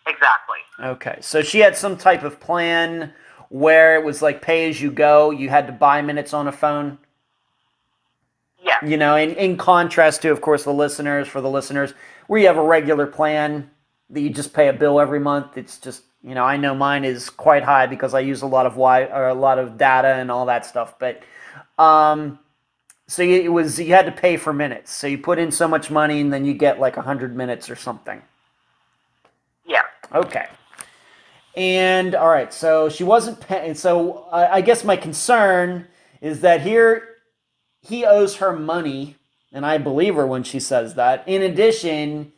Speaker 2: Exactly.
Speaker 1: Okay. So she had some type of plan where it was like pay as you go. You had to buy minutes on a phone?
Speaker 2: Yeah.
Speaker 1: In contrast to, of course, for the listeners, where you have a regular plan that you just pay a bill every month. It's just, I know mine is quite high because I use a lot of data and all that stuff. But so you had to pay for minutes. So you put in so much money and then you get like 100 minutes or something.
Speaker 2: Yeah.
Speaker 1: Okay. And all right, so she wasn't paying. So I guess my concern is that here he owes her money, and I believe her when she says that. In addition,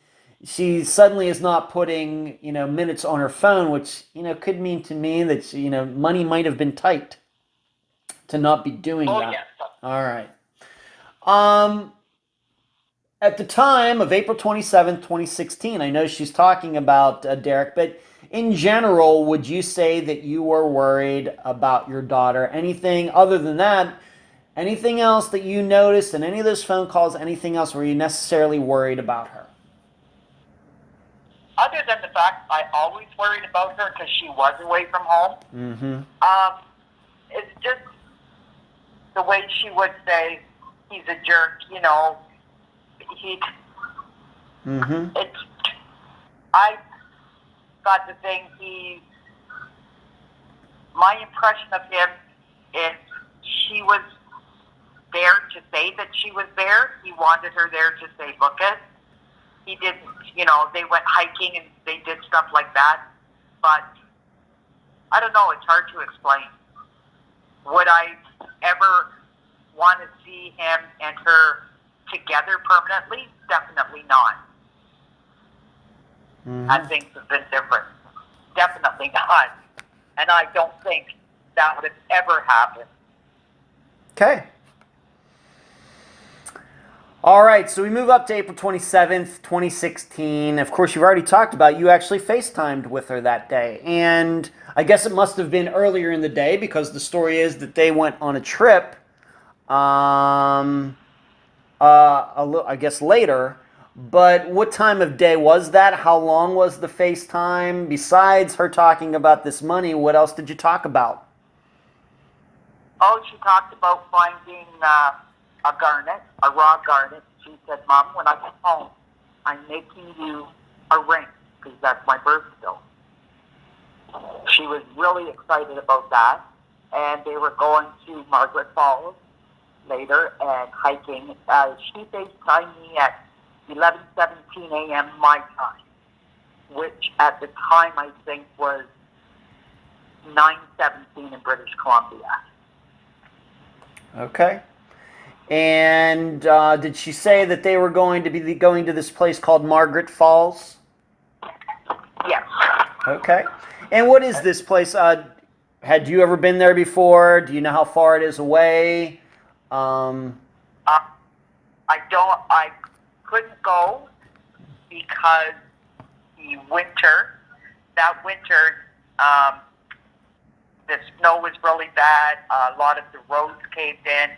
Speaker 1: she suddenly is not putting, minutes on her phone, which, could mean to me that, money might have been tight to not be doing that.
Speaker 2: Yes.
Speaker 1: All right. At the time of April 27th, 2016, I know she's talking about Derek, but in general, would you say that you were worried about your daughter? Anything other than that? Anything else that you noticed in any of those phone calls, anything else were you necessarily worried about her?
Speaker 2: Other than the fact I always worried about her because she was away from home.
Speaker 1: Mm-hmm.
Speaker 2: It's just the way she would say, he's a jerk,
Speaker 1: Mm-hmm.
Speaker 2: I got to think my impression of him is she was there to say that she was there. He wanted her there to say, look it. He didn't, they went hiking and they did stuff like that. But I don't know, it's hard to explain. Would I ever want to see him and her together permanently? Definitely not.
Speaker 1: Mm-hmm.
Speaker 2: And things have been different. Definitely not. And I don't think that would have ever happened.
Speaker 1: Okay. All right, so we move up to April 27th, 2016. Of course, you've already talked about you actually FaceTimed with her that day. And I guess it must have been earlier in the day because the story is that they went on a trip, I guess later. But what time of day was that? How long was the FaceTime? Besides her talking about this money, what else did you talk about?
Speaker 2: Oh, she talked about finding a garnet, a raw garnet. She said, Mom, when I get home, I'm making you a ring because that's my birthstone. She was really excited about that. And they were going to Margaret Falls later and hiking. She FaceTimed me at 11:17 a.m. my time, which at the time I think was 9:17 in British Columbia.
Speaker 1: Okay. And did she say that they were going to be going to this place called Margaret Falls?
Speaker 2: Yes.
Speaker 1: Okay. And what is this place? Had you ever been there before? Do you know how far it is away?
Speaker 2: I couldn't go because that winter, the snow was really bad. A lot of the roads caved in.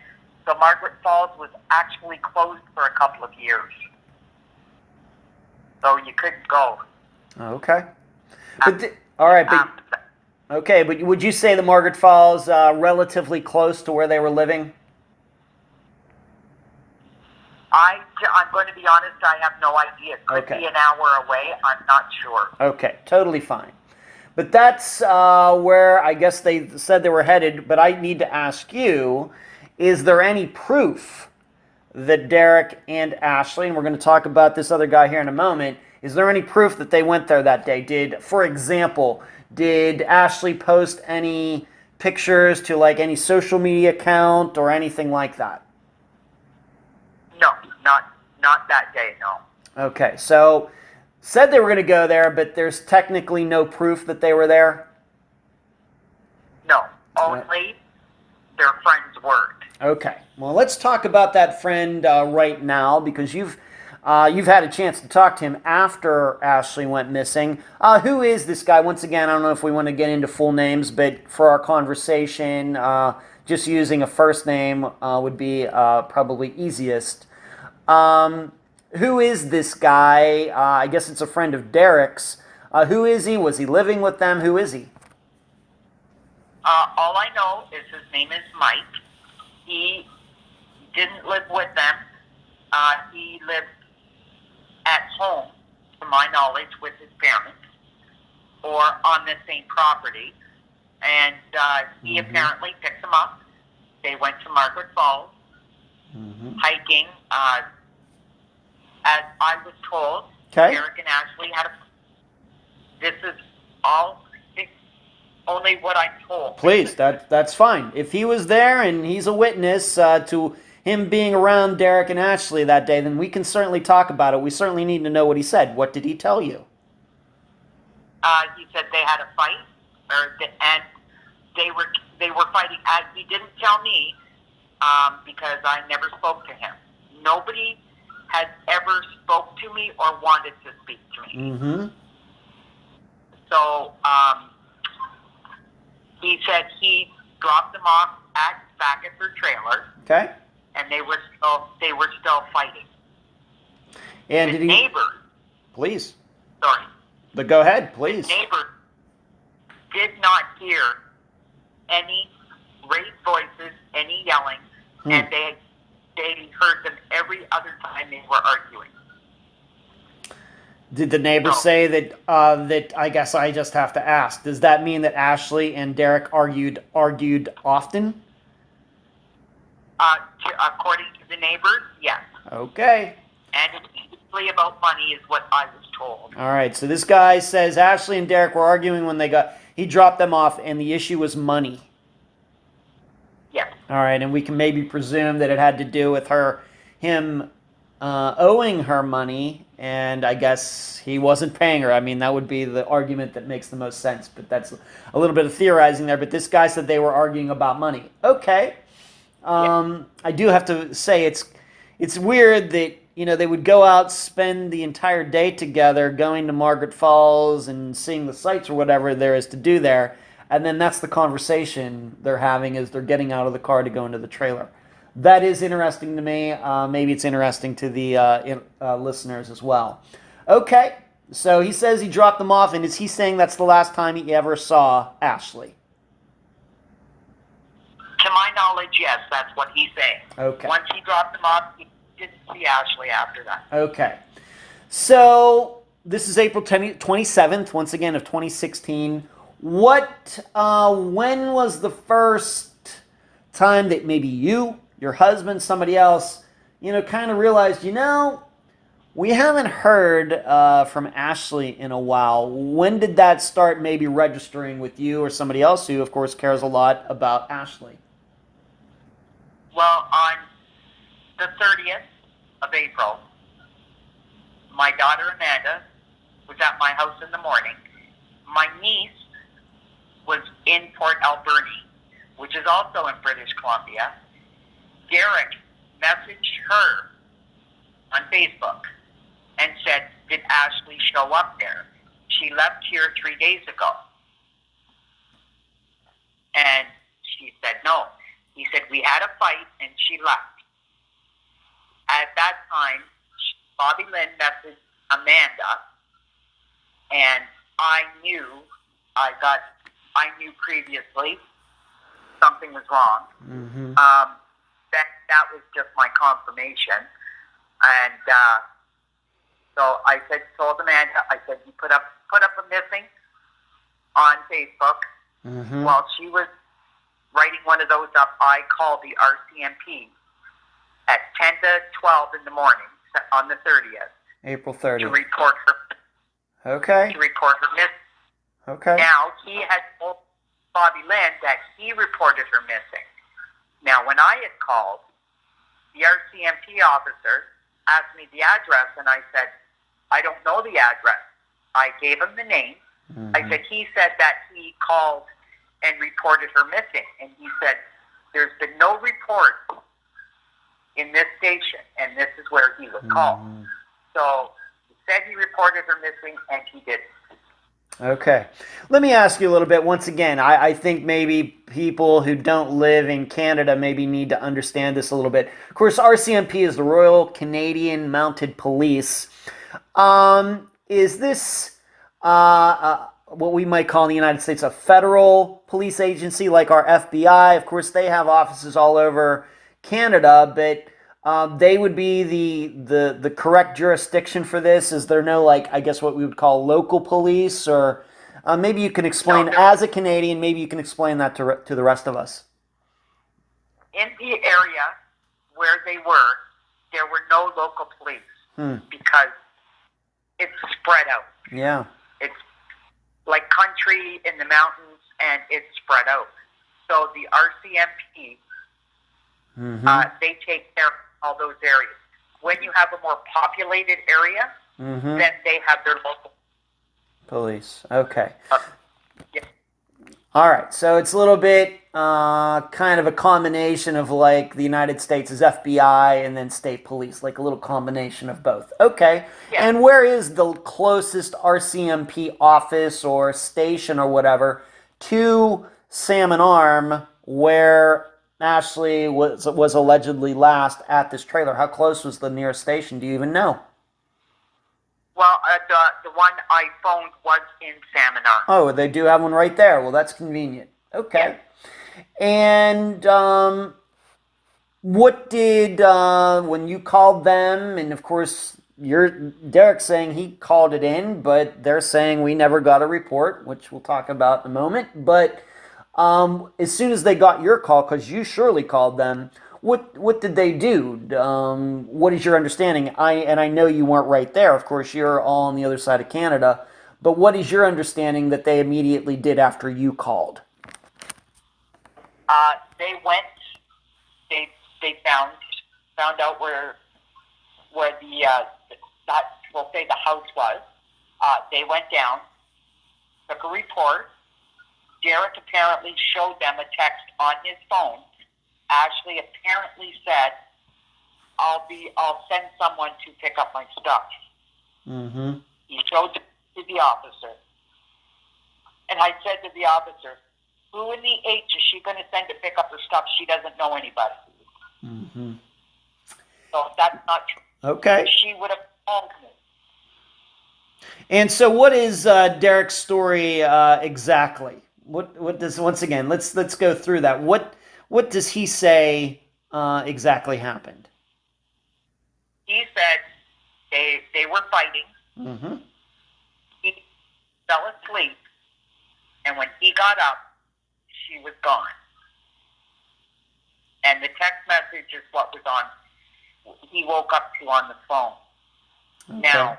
Speaker 2: So Margaret Falls was actually closed for a couple of years. so you couldn't go.
Speaker 1: Okay. All right, but
Speaker 2: Um,
Speaker 1: okay, but would you say that Margaret Falls relatively close to where they were living?
Speaker 2: I'm going to be honest, I have no idea. It could
Speaker 1: Okay.
Speaker 2: be an hour away. I'm not sure.
Speaker 1: Okay, totally fine. But that's where I guess they said they were headed. But I need to ask you, is there any proof that Derek and Ashley, and we're going to talk about this other guy here in a moment, is there any proof that they went there that day? For example, did Ashley post any pictures to like any social media account or anything like that?
Speaker 2: No, not that day, no.
Speaker 1: Okay, so said they were going to go there, but there's technically no proof that they were there?
Speaker 2: No, only their friend's word.
Speaker 1: Okay, well, let's talk about that friend right now because you've had a chance to talk to him after Ashley went missing. Who is this guy? Once again, I don't know if we want to get into full names, but for our conversation, just using a first name would be probably easiest. Who is this guy? I guess it's a friend of Derek's. Who is he? Was he living with them? Who is he?
Speaker 2: All I know is his name is Mike. He didn't live with them. He lived at home, to my knowledge, with his parents or on the same property. And he apparently picked them up. They went to Margaret Falls, hiking. As I was told, Derek and Ashley had this is all only what I'm told.
Speaker 1: Please, that's fine. If he was there and he's a witness to him being around Derek and Ashley that day, then we can certainly talk about it. We certainly need to know what he said. What did he tell you?
Speaker 2: He said they had a fight, and they were fighting. He didn't tell me because I never spoke to him. Nobody has ever spoke to me or wanted to speak to me. So he said he dropped them off back at their trailer.
Speaker 1: Okay.
Speaker 2: And they were still fighting.
Speaker 1: And
Speaker 2: the
Speaker 1: did he?
Speaker 2: Neighbor.
Speaker 1: Please.
Speaker 2: Sorry.
Speaker 1: But go ahead, please.
Speaker 2: The neighbor did not hear any raised voices, any yelling, and they heard them every other time they were arguing.
Speaker 1: Did the neighbor say that? That I guess I just have to ask. Does that mean that Ashley and Derek argued often?
Speaker 2: According to the neighbors, yes.
Speaker 1: Okay.
Speaker 2: And it's usually about money, is what I was told.
Speaker 1: All right. So this guy says Ashley and Derek were arguing when he dropped them off, and the issue was money.
Speaker 2: Yes.
Speaker 1: All right, and we can maybe presume that it had to do with him owing her money, and I guess he wasn't paying her. I mean, that would be the argument that makes the most sense, but that's a little bit of theorizing there. But this guy said they were arguing about money. Okay. I do have to say it's weird that, they would go out, spend the entire day together going to Margaret Falls and seeing the sights or whatever there is to do there, and then that's the conversation they're having as they're getting out of the car to go into the trailer. That is interesting to me. Maybe it's interesting to the listeners as well. Okay, so he says he dropped them off, and is he saying that's the last time he ever saw Ashley?
Speaker 2: To my knowledge, yes, that's what he's saying.
Speaker 1: Okay.
Speaker 2: Once he dropped them off, he didn't see Ashley after that.
Speaker 1: Okay. So this is April 27th, once again, of 2016. When was the first time that maybe you, your husband, somebody else, kind of realized, we haven't heard from Ashley in a while? When did that start maybe registering with you or somebody else who, of course, cares a lot about Ashley?
Speaker 2: Well, on the 30th of April, my daughter Amanda was at my house in the morning. My niece was in Port Alberni, which is also in British Columbia. Derek messaged her on Facebook and said, "Did Ashley show up there? She left here 3 days ago." And she said no. He said, "We had a fight and she left." At that time, Bobby Lynn messaged Amanda, and I knew previously something was wrong.
Speaker 1: Mm-hmm.
Speaker 2: That was just my confirmation, and so I told Amanda, I said, you put up a missing on Facebook.
Speaker 1: Mm-hmm.
Speaker 2: While she was writing one of those up, I called the RCMP at 10 to 12 in the morning on the 30th.
Speaker 1: April 30th.
Speaker 2: To report her.
Speaker 1: Okay.
Speaker 2: To report her missing.
Speaker 1: Okay.
Speaker 2: Now, he had told Bobby Lynn that he reported her missing. Now, when I had called, the RCMP officer asked me the address, and I said, I don't know the address. I gave him the name.
Speaker 1: Mm-hmm.
Speaker 2: I said, he said that he called and reported her missing. And he said, there's been no report in this station, and this is where he was called.
Speaker 1: Mm-hmm.
Speaker 2: So he said he reported her missing, and he didn't.
Speaker 1: Okay. Let me ask you a little bit. Once again, I think maybe people who don't live in Canada maybe need to understand this a little bit. Of course, RCMP is the Royal Canadian Mounted Police. Is this what we might call in the United States a federal police agency like our FBI? Of course, they have offices all over Canada, but they would be the correct jurisdiction for this. Is there no, like, I guess what we would call local police? Or maybe you can explain, as a Canadian, maybe you can explain that to the rest of us.
Speaker 2: In the area where they were, there were no local police because it's spread out.
Speaker 1: Yeah.
Speaker 2: It's like country in the mountains, and it's spread out. So the RCMP, they take care of all those areas. When you have a more populated area, then they have their local
Speaker 1: police. Okay.
Speaker 2: Yeah.
Speaker 1: All right. So it's a little bit kind of a combination of like the United States' FBI and then state police, like a little combination of both. Okay. Yeah. And where is the closest RCMP office or station or whatever to Salmon Arm, where Ashley was allegedly last at this trailer? How close was the nearest station? Do you even know?
Speaker 2: Well, the one I phoned was in Salmon Arm.
Speaker 1: Oh, they do have one right there. Well, that's convenient. Okay. Yeah. And what did, when you called them, and of course, Derek's saying he called it in, but they're saying we never got a report, which we'll talk about in a moment. But as soon as they got your call, because you surely called them, what did they do? What is your understanding? I know you weren't right there. Of course, you're all on the other side of Canada. But what is your understanding that they immediately did after you called?
Speaker 2: They went. They found out where we'll say the house was. They went down, took a report. Derek apparently showed them a text on his phone. Ashley apparently said, I'll send someone to pick up my stuff.
Speaker 1: Mm-hmm.
Speaker 2: He showed it to the officer. And I said to the officer, who in the H is she going to send to pick up her stuff? She doesn't know anybody.
Speaker 1: Mm-hmm.
Speaker 2: So that's not true.
Speaker 1: Okay.
Speaker 2: She would have called me.
Speaker 1: And so what is Derek's story exactly? What does, once again, let's go through that. What does he say exactly happened?
Speaker 2: He said they were fighting.
Speaker 1: Mm-hmm.
Speaker 2: He fell asleep, and when he got up, she was gone. And the text message is what was on. He woke up to on the phone. Okay. Now,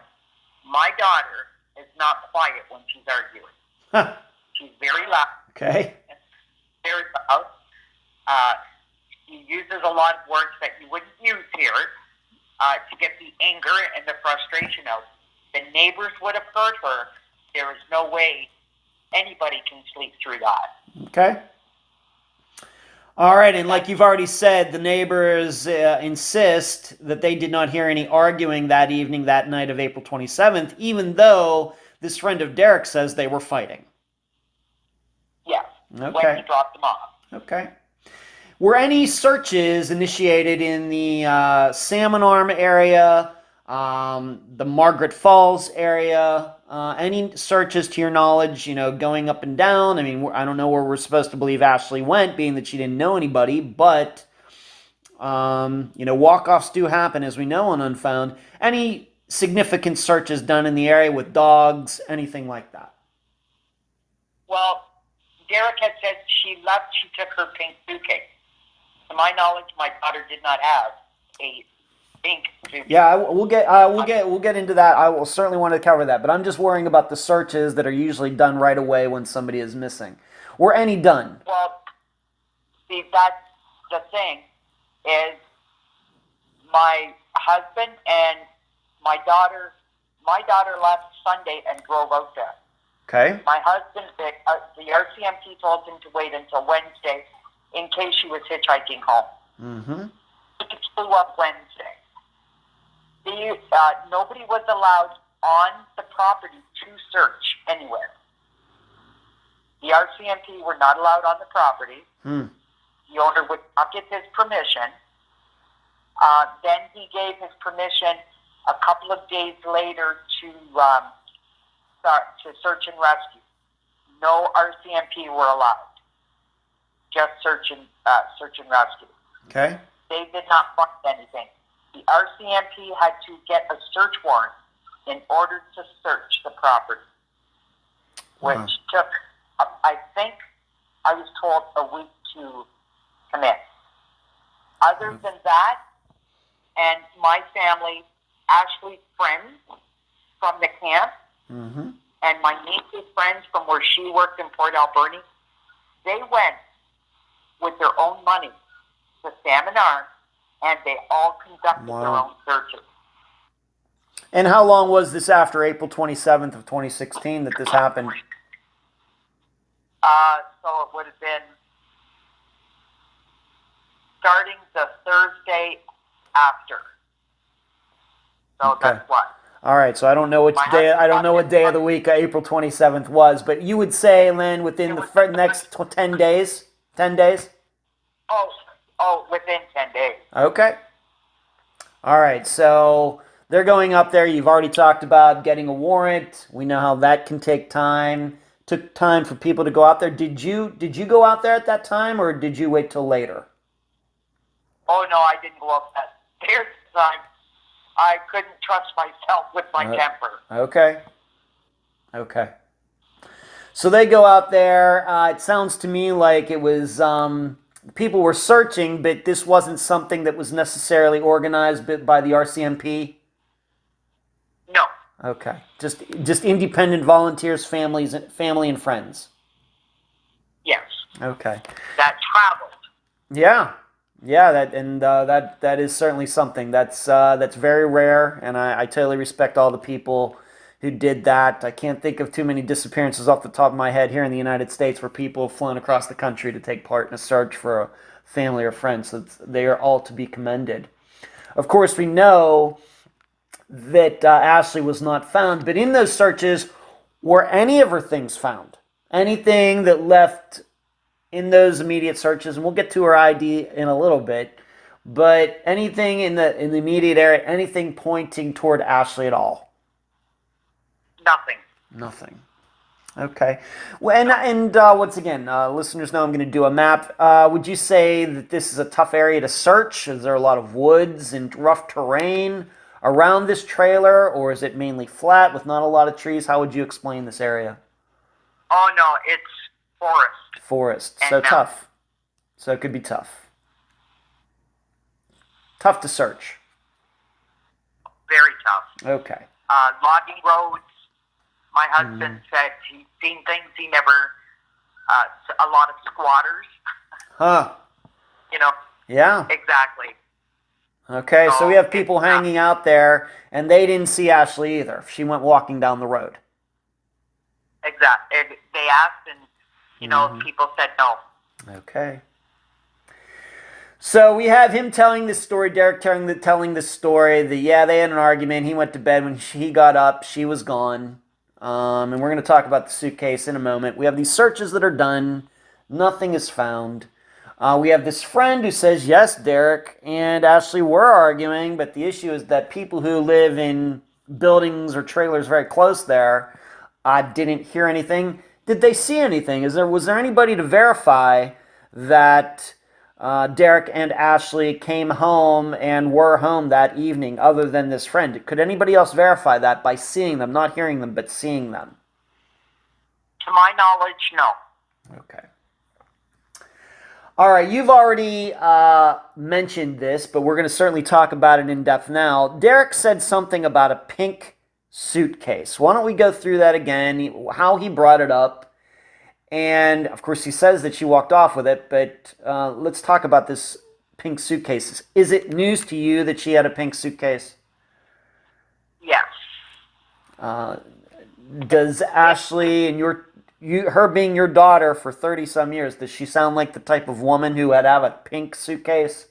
Speaker 2: my daughter is not quiet when she's arguing.
Speaker 1: Huh.
Speaker 2: She's very loud.
Speaker 1: Okay.
Speaker 2: Very loud. He uses a lot of words that you wouldn't use here to get the anger and the frustration out. The neighbors would have heard her. There is no way anybody can sleep through that.
Speaker 1: Okay. All right, and like you've already said, the neighbors insist that they did not hear any arguing that evening, that night of April 27th, even though this friend of Derek says they were fighting.
Speaker 2: Yes,
Speaker 1: okay.
Speaker 2: When he dropped them off.
Speaker 1: Okay. Were any searches initiated in the Salmon Arm area the Margaret Falls area. Any searches to your knowledge, going up and down? I mean, I don't know where we're supposed to believe Ashley went, being that she didn't know anybody, but, walk-offs do happen, as we know on Unfound. Any significant searches done in the area with dogs, anything like that?
Speaker 2: Well, Derek had said she left, she took her pink suitcase. To my knowledge, my daughter did not have a pink suitcase.
Speaker 1: Yeah, we'll get into that. I will certainly want to cover that, but I'm just worrying about the searches that are usually done right away when somebody is missing. Were any done?
Speaker 2: Well, see, that's the thing, is my husband and my daughter left Sunday and drove out there.
Speaker 1: Okay.
Speaker 2: My husband, the RCMP told him to wait until Wednesday in case she was hitchhiking home.
Speaker 1: Mm-hmm.
Speaker 2: He flew up Wednesday. Nobody was allowed on the property to search anywhere. The RCMP were not allowed on the property. The owner would not get his permission. Then he gave his permission a couple of days later to start to search and rescue. No RCMP were allowed. Just search and rescue.
Speaker 1: Okay.
Speaker 2: They did not find anything. The RCMP had to get a search warrant in order to search the property, which took, I think, I was told, a week to commit. Other than that, and my family, Ashley's friends from the camp, and my niece's friends from where she worked in Port Alberni, they went with their own money to Salmon Arm, and they all conducted their own searches.
Speaker 1: And how long was this after April 27th of 2016 that this happened?
Speaker 2: So it would have been starting the Thursday after. So that's what.
Speaker 1: All right, so I don't know which day. I don't know what day of the week April 27th was, but you would say, Lynn, within the next 10 days. 10 days.
Speaker 2: Oh, within 10 days.
Speaker 1: Okay. All right, so they're going up there. You've already talked about getting a warrant. We know how that can take time. Took time for people to go out there. Did you go out there at that time, or did you wait till later?
Speaker 2: Oh no, I didn't go up that there time. I couldn't trust myself with my temper.
Speaker 1: Okay. So they go out there. It sounds to me like it was people were searching, but this wasn't something that was necessarily organized by the RCMP?
Speaker 2: No.
Speaker 1: Okay. Just independent volunteers, family and friends.
Speaker 2: Yes.
Speaker 1: Okay.
Speaker 2: That traveled.
Speaker 1: Yeah, that is certainly something that's very rare, and I totally respect all the people who did that. I can't think of too many disappearances off the top of my head here in the United States where people have flown across the country to take part in a search for a family or friend. So they are all to be commended. Of course, we know that Ashley was not found, but in those searches, were any of her things found? Anything that left in those immediate searches, and we'll get to her ID in a little bit, but anything in the immediate area, anything pointing toward Ashley at all? Nothing. Okay. Well, and once again, listeners know I'm going to do a map. Would you say that this is a tough area to search? Is there a lot of woods and rough terrain around this trailer, or is it mainly flat with not a lot of trees? How would you explain this area?
Speaker 2: Oh no, it's forest.
Speaker 1: So tough. So it could be tough. Tough to search.
Speaker 2: Very tough.
Speaker 1: Okay.
Speaker 2: Logging roads. My husband said he's seen things he never. A lot of squatters.
Speaker 1: Huh. Yeah.
Speaker 2: Exactly.
Speaker 1: Okay, so we have people hanging out there, and they didn't see Ashley either. She went walking down the road.
Speaker 2: Exactly. They asked, and people said no.
Speaker 1: Okay. So we have him telling this story, Derek telling this story. They had an argument. He went to bed. When he got up, she was gone. And we're going to talk about the suitcase in a moment. We have these searches that are done. Nothing is found. We have this friend who says, yes, Derek and Ashley were arguing, but the issue is that people who live in buildings or trailers very close there didn't hear anything. Did they see anything? Was there anybody to verify that Derek and Ashley came home and were home that evening other than this friend? Could anybody else verify that by seeing them, not hearing them, but seeing them?
Speaker 2: To my knowledge, no.
Speaker 1: Okay. All right, you've already mentioned this, but we're going to certainly talk about it in depth now. Derek said something about a pink suitcase. Why don't we go through that again, how he brought it up. And, of course, he says that she walked off with it, but let's talk about this pink suitcase. Is it news to you that she had a pink suitcase?
Speaker 2: Yes.
Speaker 1: Does Ashley and her being your daughter for 30-some years, does she sound like the type of woman who would have a pink suitcase?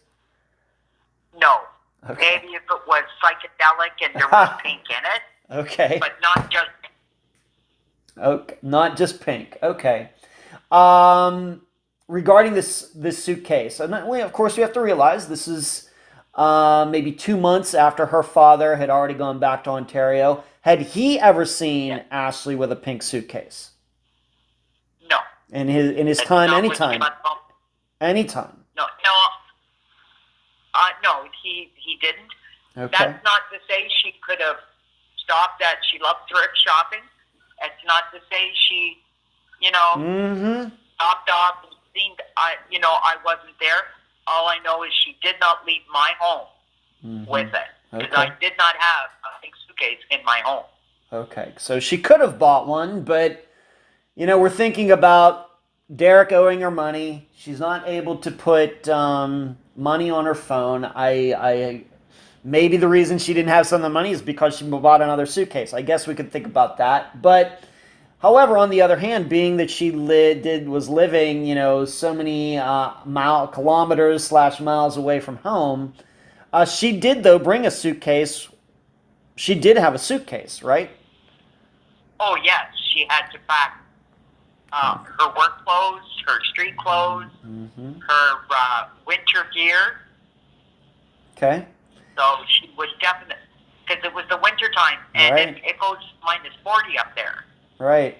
Speaker 2: No.
Speaker 1: Okay.
Speaker 2: Maybe if it was psychedelic and there was pink in it.
Speaker 1: Okay.
Speaker 2: But not just pink.
Speaker 1: Okay, not just pink. Okay. Regarding this suitcase, and of course we have to realize this is maybe 2 months after her father had already gone back to Ontario. Had he ever seen Ashley with a pink suitcase?
Speaker 2: No.
Speaker 1: In his time, anytime. Anytime.
Speaker 2: No, he didn't.
Speaker 1: Okay.
Speaker 2: That's not to say she could have stopped that. She loved thrift shopping. It's not to say she, stopped off and seen, I wasn't there. All I know is she did not leave my home with it. Because I did not have a pink suitcase in my home.
Speaker 1: Okay, so she could have bought one, but, we're thinking about Derek owing her money. She's not able to put money on her phone. Maybe the reason she didn't have some of the money is because she bought another suitcase. I guess we could think about that. But, however, on the other hand, being that she was living, so many kilometers / miles away from home, she did, though, bring a suitcase. She did have a suitcase, right?
Speaker 2: Oh, yes. She had to pack her work clothes, her street clothes, her winter gear.
Speaker 1: Okay.
Speaker 2: So she was definite, because it was the winter time, and
Speaker 1: right.
Speaker 2: it goes -40 up there.
Speaker 1: Right.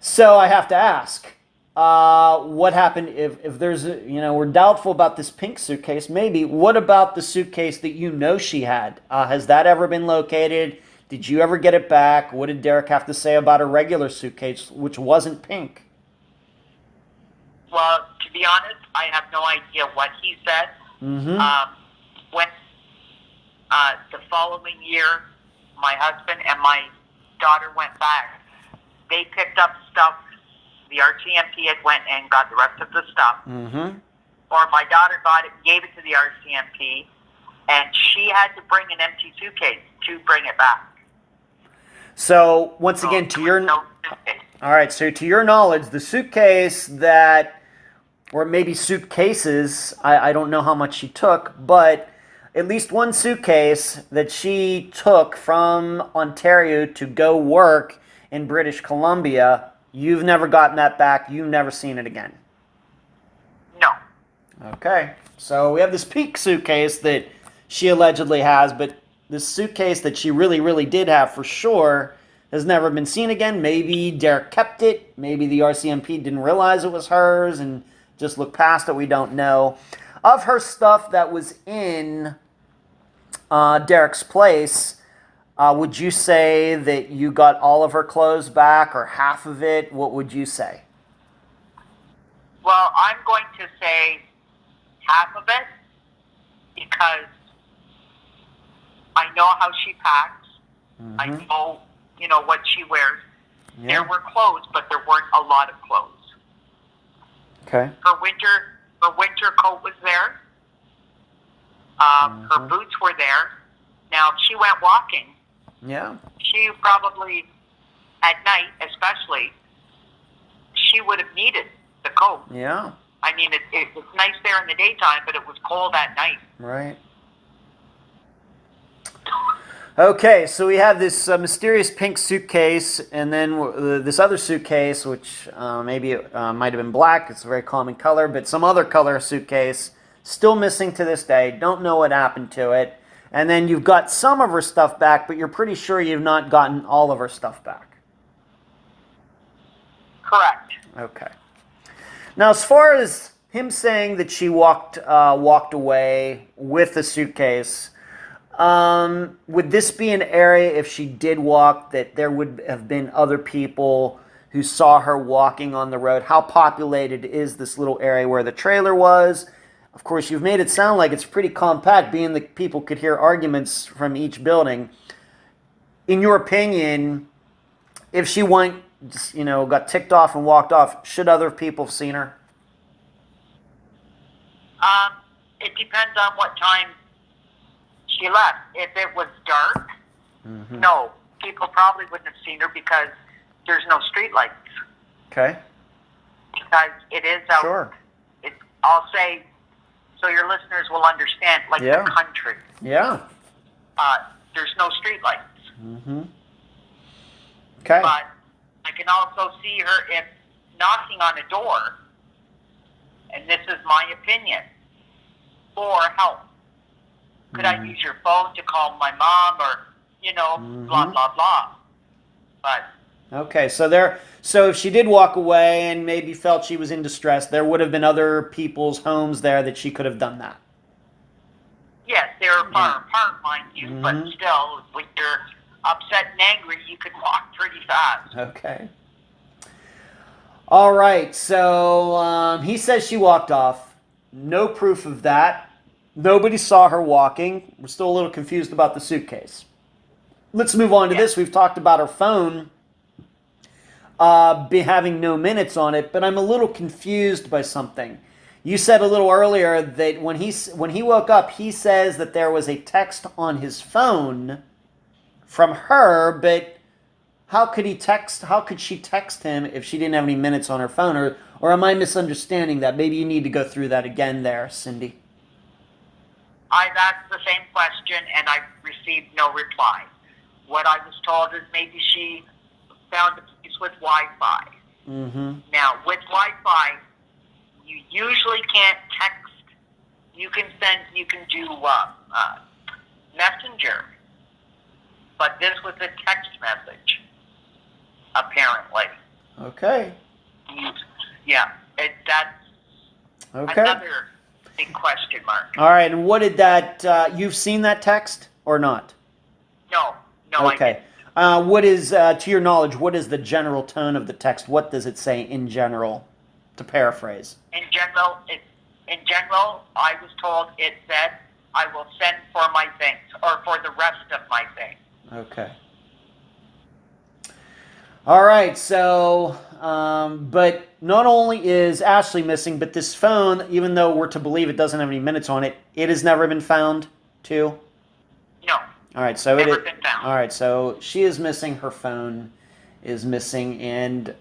Speaker 1: So I have to ask, what happened if there's, we're doubtful about this pink suitcase, maybe. What about the suitcase that she had? Has that ever been located? Did you ever get it back? What did Derek have to say about a regular suitcase, which wasn't pink?
Speaker 2: Well, to be honest, I have no idea what he said. When the following year, my husband and my daughter went back, they picked up stuff. The RCMP had went and got the rest of the stuff. Or my daughter got it, gave it to the RCMP, and she had to bring an empty suitcase to bring it back.
Speaker 1: So, once again, all right, so to your knowledge, the suitcase or maybe suitcases, I don't know how much she took, but at least one suitcase that she took from Ontario to go work in British Columbia, you've never gotten that back, you've never seen it again?
Speaker 2: No.
Speaker 1: Okay, so we have this pink suitcase that she allegedly has, but this suitcase that she really, really did have for sure has never been seen again. Maybe Derek kept it. Maybe the RCMP didn't realize it was hers and just looked past it. We don't know. Of her stuff that was in Derek's place, would you say that you got all of her clothes back or half of it? What would you say?
Speaker 2: Well, I'm going to say half of it because I know how she packs. I know, what she wears. Yeah. There were clothes, but there weren't a lot of clothes.
Speaker 1: Okay.
Speaker 2: Her winter coat was there. Her boots were there. Now, if she went walking, she probably, at night especially, she would have needed the coat.
Speaker 1: Yeah.
Speaker 2: I mean, it was nice there in the daytime, but it was cold at night.
Speaker 1: Right. Okay, so we have this mysterious pink suitcase, and then this other suitcase, which maybe it might have been black. It's a very common color, but some other color suitcase, still missing to this day. Don't know what happened to it. And then you've got some of her stuff back, but you're pretty sure you've not gotten all of her stuff back.
Speaker 2: Correct.
Speaker 1: Okay. Now, as far as him saying that she walked away with the suitcase, would this be an area, if she did walk, that there would have been other people who saw her walking on the road? How populated is this little area where the trailer was? Of course, you've made it sound like it's pretty compact, being that people could hear arguments from each building. In your opinion, if she went, got ticked off and walked off, should other people have seen her?
Speaker 2: It depends on what time she left. If it was dark, no, people probably wouldn't have seen her because there's no street lights.
Speaker 1: Okay.
Speaker 2: Because it is out.
Speaker 1: Sure.
Speaker 2: I'll say, so your listeners will understand, like the country.
Speaker 1: Yeah.
Speaker 2: There's no street lights.
Speaker 1: Okay.
Speaker 2: But I can also see her if knocking on a door, and this is my opinion, for help. Could I use your phone to call my mom or, blah, blah, blah. But.
Speaker 1: Okay, so if she did walk away and maybe felt she was in distress, there would have been other people's homes there that she could have done that.
Speaker 2: Yes, they were far apart, mind you, but still, when you're upset and angry, you can walk pretty fast.
Speaker 1: Okay. All right, so he says she walked off. No proof of that. Nobody saw her walking. We're still a little confused about the suitcase. Let's move on to this. We've talked about her phone having no minutes on it, but I'm a little confused by something. You said a little earlier that when he woke up, he says that there was a text on his phone from her, but how could she text him if she didn't have any minutes on her phone? Or am I misunderstanding that? Maybe you need to go through that again there, Cindy.
Speaker 2: I've asked the same question and I've received no reply. What I was told is maybe she found a place with Wi-Fi. Now, with Wi-Fi, you usually can't text. You can do Messenger. But this was a text message, apparently.
Speaker 1: Okay.
Speaker 2: Yeah, that's another big question mark.
Speaker 1: All right, and what did that, you've seen that text or not?
Speaker 2: No,
Speaker 1: okay. What is, to your knowledge, what is the general tone of the text? What does it say in general, to paraphrase?
Speaker 2: In general, I was told it said, I will send for my things, or for the rest of my things.
Speaker 1: Okay. All right, so, but not only is Ashley missing, but this phone, even though we're to believe it doesn't have any minutes on it, it has never been found, too?
Speaker 2: No.
Speaker 1: All right, so
Speaker 2: never been found.
Speaker 1: All right, so she is missing, her phone is missing, and,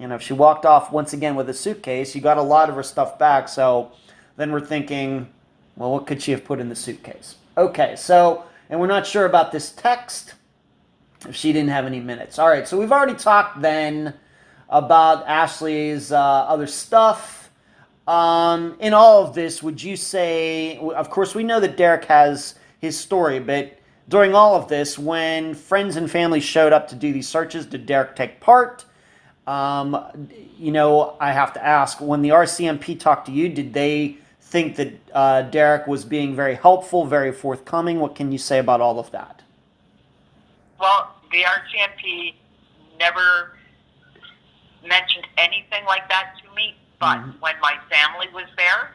Speaker 1: if she walked off once again with a suitcase, you got a lot of her stuff back, so then we're thinking, well, what could she have put in the suitcase? Okay, so, and we're not sure about this text, if she didn't have any minutes. All right, so we've already talked then about Ashley's other stuff. In all of this, would you say, of course, we know that Derek has his story, but during all of this, when friends and family showed up to do these searches, did Derek take part? I have to ask, when the RCMP talked to you, did they think that Derek was being very helpful, very forthcoming? What can you say about all of that?
Speaker 2: Well, the RCMP never mentioned anything like that to me, but when my family was there,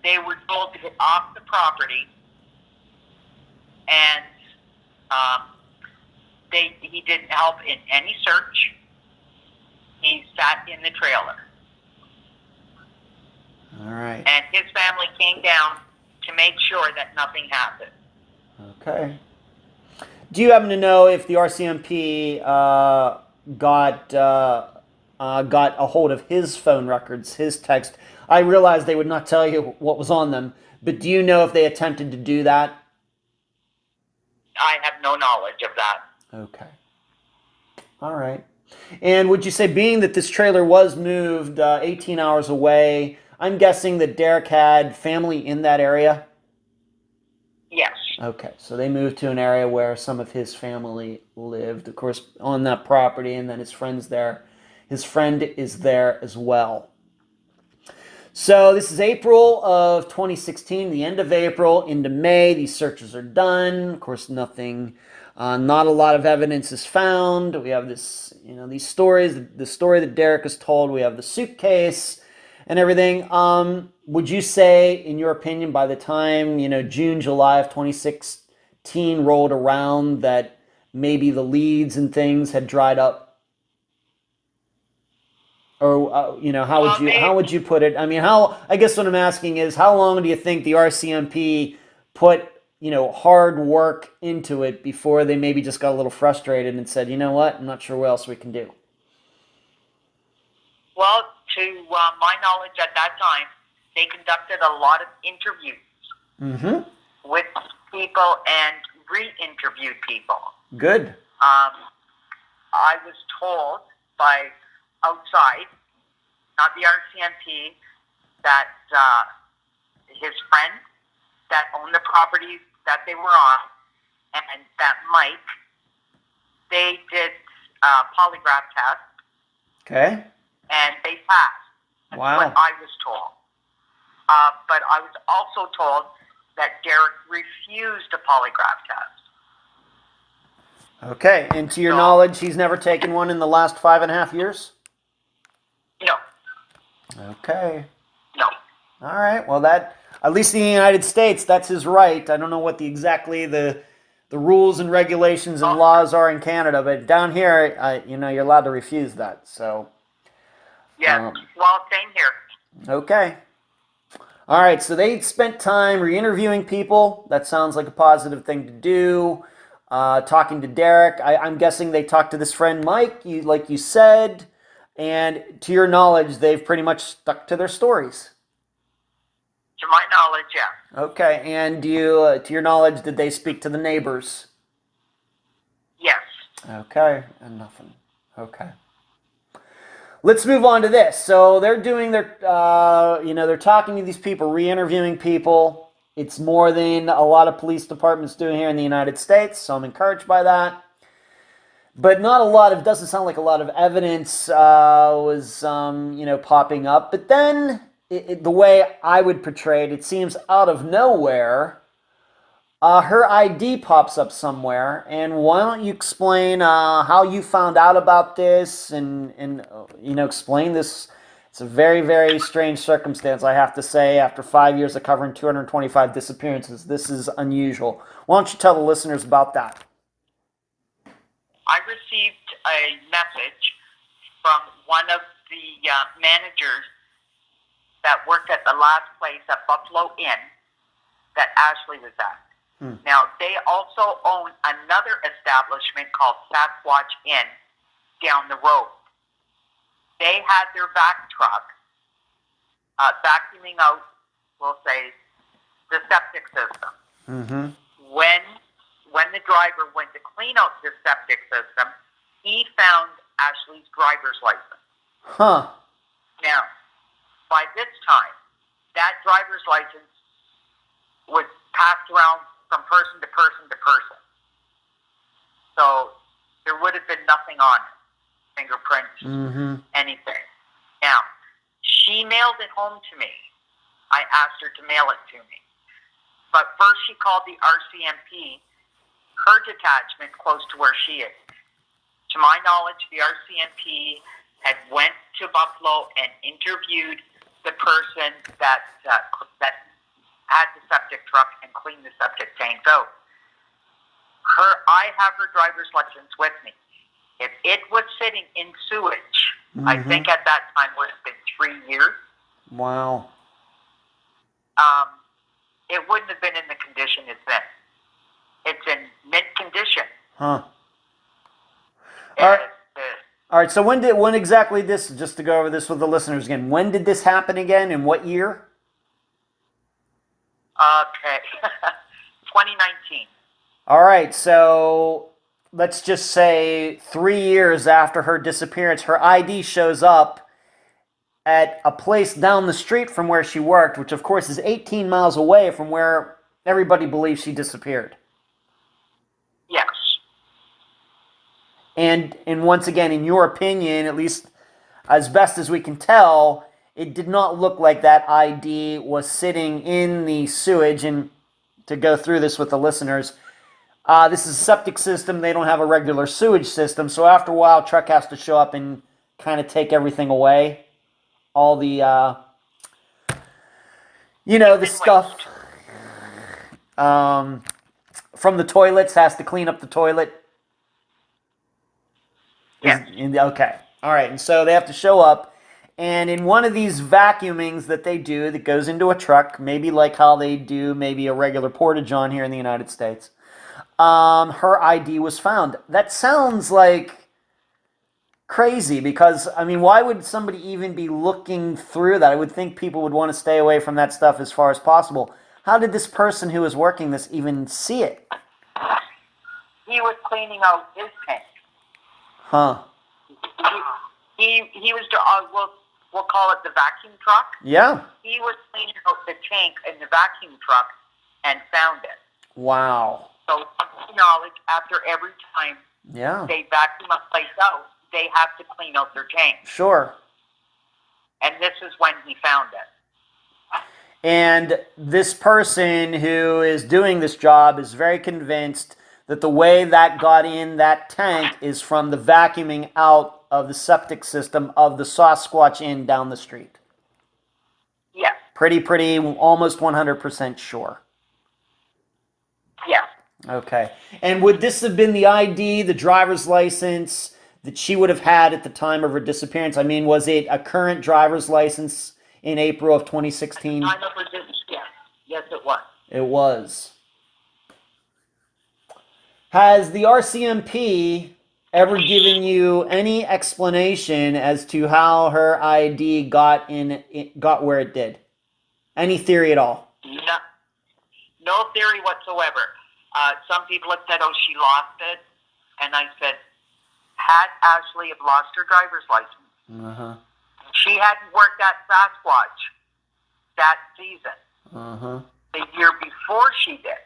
Speaker 2: they were told to get off the property, and he didn't help in any search. He sat in the trailer.
Speaker 1: All right.
Speaker 2: And his family came down to make sure that nothing happened.
Speaker 1: Okay. Do you happen to know if the RCMP got a hold of his phone records, his text? I realize they would not tell you what was on them, but do you know if they attempted to do that?
Speaker 2: I have no knowledge of that.
Speaker 1: Okay. All right. And would you say, being that this trailer was moved 18 hours away, I'm guessing that Derek had family in that area?
Speaker 2: Yes.
Speaker 1: Okay, so they moved to an area where some of his family lived, of course, on that property, and then his friend's there. His friend is there as well. So this is April of 2016, the end of April into May. These searches are done. Of course, nothing, not a lot of evidence is found. We have this, these stories, the story that Derek has told. We have the suitcase and everything. Would you say, in your opinion, by the time, June, July of 2016 rolled around, that maybe the leads and things had dried up? Or, how would you put it? I mean, I guess what I'm asking is, how long do you think the RCMP put, hard work into it before they maybe just got a little frustrated and said, you know what, I'm not sure what else we can do?
Speaker 2: Well, to my knowledge at that time, they conducted a lot of interviews with people and re-interviewed people.
Speaker 1: Good.
Speaker 2: I was told by outside, not the RCMP, that his friend that owned the property that they were on, and that Mike, they did polygraph tests.
Speaker 1: Okay.
Speaker 2: And they passed. That's what I was told. But I was also told that Derek refused a polygraph test.
Speaker 1: Okay, and to your knowledge, he's never taken one in the last 5.5 years?
Speaker 2: No.
Speaker 1: Okay.
Speaker 2: No.
Speaker 1: All right, well, that, at least in the United States, that's his right. I don't know what the rules and regulations and laws are in Canada, but down here, you're allowed to refuse that, so...
Speaker 2: Yeah, well, same here.
Speaker 1: Okay. All right, so they spent time re-interviewing people. That sounds like a positive thing to do. Talking to Derek. I'm guessing they talked to this friend Mike, like you said, and to your knowledge, they've pretty much stuck to their stories.
Speaker 2: To my knowledge, yeah.
Speaker 1: Okay, and to your knowledge, did they speak to the neighbors?
Speaker 2: Yes.
Speaker 1: Okay, and nothing. Okay. Let's move on to this. So they're doing their, they're talking to these people, re-interviewing people. It's more than a lot of police departments do here in the United States, so I'm encouraged by that. But doesn't sound like a lot of evidence was, popping up. But then, the way I would portray it, it seems out of nowhere, her ID pops up somewhere, and why don't you explain how you found out about this, and explain this. It's a very, very strange circumstance, I have to say. After 5 years of covering 225 disappearances, this is unusual. Why don't you tell the listeners about that?
Speaker 2: I received a message from one of the managers that worked at the last place at Buffalo Inn that Ashley was at. Now, they also own another establishment called Sasquatch Inn down the road. They had their vac truck vacuuming out, we'll say, the septic system. When the driver went to clean out the septic system, he found Ashley's driver's license. Now, by this time, that driver's license was passed around from person to person to person. So there would have been nothing on it, fingerprints, anything. Now, she mailed it home to me. I asked her to mail it to me. But first she called the RCMP, her detachment close to where she is. To my knowledge, the RCMP had went to Buffalo and interviewed the person that had the septic truck and cleaned the septic tank out. I have her driver's license with me. If it was sitting in sewage, I think at that time would have been 3 years.
Speaker 1: Wow.
Speaker 2: It wouldn't have been in the condition it's in. It's in mint condition.
Speaker 1: All right. So when exactly this? Just to go over this with the listeners again. When did this happen again? In what year?
Speaker 2: Okay, 2019.
Speaker 1: All right, so let's just say 3 years after her disappearance, her ID shows up at a place down the street from where she worked, which of course is 18 miles away from where everybody believes she disappeared.
Speaker 2: Yes.
Speaker 1: And once again, in your opinion, at least as best as we can tell, it did not look like that ID was sitting in the sewage. And to go through this with the listeners, this is a septic system. They don't have a regular sewage system. So after a while, truck has to show up and kind of take everything away. All the, the stuff from the toilets, has to clean up the toilet.
Speaker 2: Yes.
Speaker 1: Okay. All right. And so they have to show up. And in one of these vacuumings that they do that goes into a truck, maybe like how they do maybe a regular porta-john here in the United States, her ID was found. That sounds like crazy because, I mean, why would somebody even be looking through that? I would think people would want to stay away from that stuff as far as possible. How did this person who was working this even see it?
Speaker 2: He was cleaning out his tank.
Speaker 1: Huh.
Speaker 2: He was, we'll call it the vacuum truck.
Speaker 1: Yeah.
Speaker 2: He was cleaning out the tank in the vacuum truck and found it.
Speaker 1: Wow.
Speaker 2: So, knowledge, after every time they vacuum a place out, they have to clean out their tank.
Speaker 1: Sure.
Speaker 2: And this is when he found it.
Speaker 1: And this person who is doing this job is very convinced that the way that got in that tank is from the vacuuming out of the septic system of the Sasquatch Inn down the street.
Speaker 2: Yes.
Speaker 1: Pretty, almost 100% sure.
Speaker 2: Yes.
Speaker 1: Okay. And would this have been the ID, the driver's license that she would have had at the time of her disappearance? I mean, was it a current driver's license in April of 2016?
Speaker 2: Yes, it was.
Speaker 1: It was. Has the RCMP ever given you any explanation as to how her ID got where it did? Any theory at all?
Speaker 2: No theory whatsoever. Some people have said, "Oh, she lost it," and I said, "Had Ashley have lost her driver's license, she hadn't worked at Sasquatch that season. The year before she did,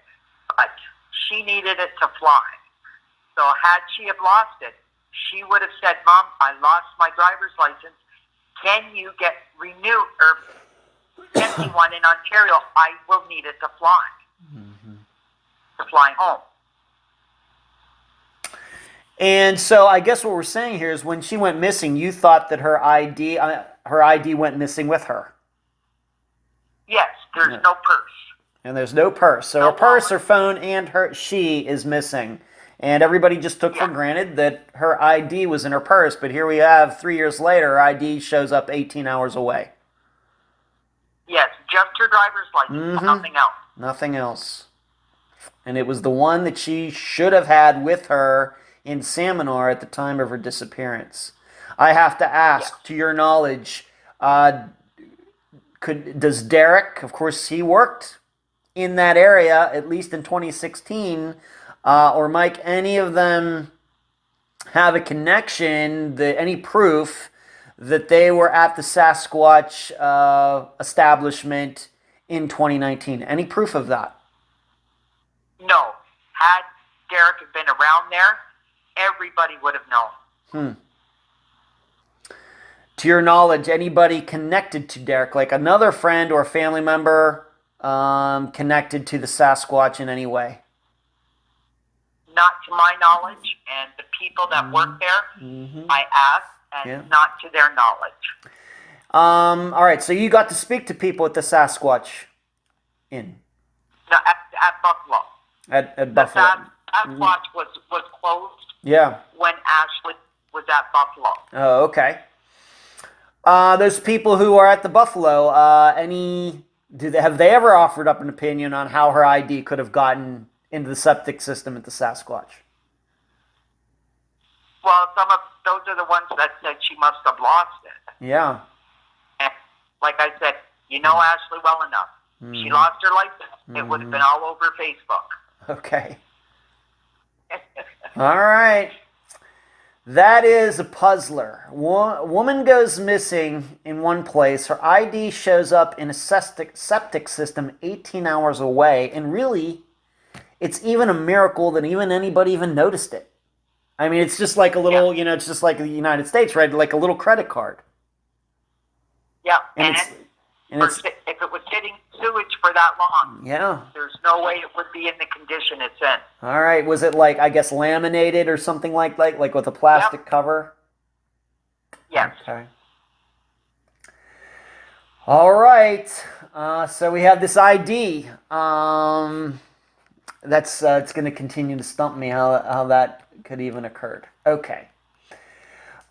Speaker 2: but she needed it to fly. So had she have lost it, she would have said, 'Mom, I lost my driver's license. Can you get renewed or get me one in Ontario? I will need it to fly, to fly home.'"
Speaker 1: And so I guess what we're saying here is when she went missing, you thought that her ID went missing with her.
Speaker 2: Yes, there's no purse.
Speaker 1: And there's no purse. So her purse, her phone, and she is missing. And everybody just took for granted that her ID was in her purse. But here we have, 3 years later, her ID shows up 18 hours away.
Speaker 2: Yes, just her driver's license, nothing else.
Speaker 1: Nothing else. And it was the one that she should have had with her in Salmon Arm at the time of her disappearance. I have to ask, to your knowledge, does Derek, of course he worked in that area, at least in 2016, or Mike, any of them have a connection, any proof that they were at the Sasquatch establishment in 2019? Any proof of that?
Speaker 2: No. Had Derek been around there, everybody would have known.
Speaker 1: To your knowledge, anybody connected to Derek, like another friend or family member connected to the Sasquatch in any way?
Speaker 2: Not to my knowledge, and the people that work there, I asked, and not to their knowledge.
Speaker 1: All right, so you got to speak to people at the Sasquatch Inn?
Speaker 2: No, at Buffalo.
Speaker 1: At Buffalo.
Speaker 2: The Sasquatch was closed when Ashley was at Buffalo.
Speaker 1: Oh, okay. Those people who are at the Buffalo, have they ever offered up an opinion on how her ID could have gotten into the septic system at the Sasquatch?
Speaker 2: Well, those are the ones that said she must have lost it.
Speaker 1: Yeah.
Speaker 2: And like I said, you know Ashley well enough. She lost her license. It would have been all over Facebook.
Speaker 1: Okay. All right. That is a puzzler. Woman goes missing in one place. Her ID shows up in a septic system 18 hours away. And really, it's even a miracle that even anybody even noticed it. I mean, it's just like a little, it's just like the United States, right? Like a little credit card.
Speaker 2: Yeah,
Speaker 1: And it's
Speaker 2: if it was sitting sewage for that long,
Speaker 1: yeah.
Speaker 2: there's no way it would be in the condition it's in.
Speaker 1: All right. Was it like, I guess, laminated or something like with a plastic cover?
Speaker 2: Yes.
Speaker 1: Okay. All right. So we have this ID. That's it's going to continue to stump me how that could even occurred. Okay.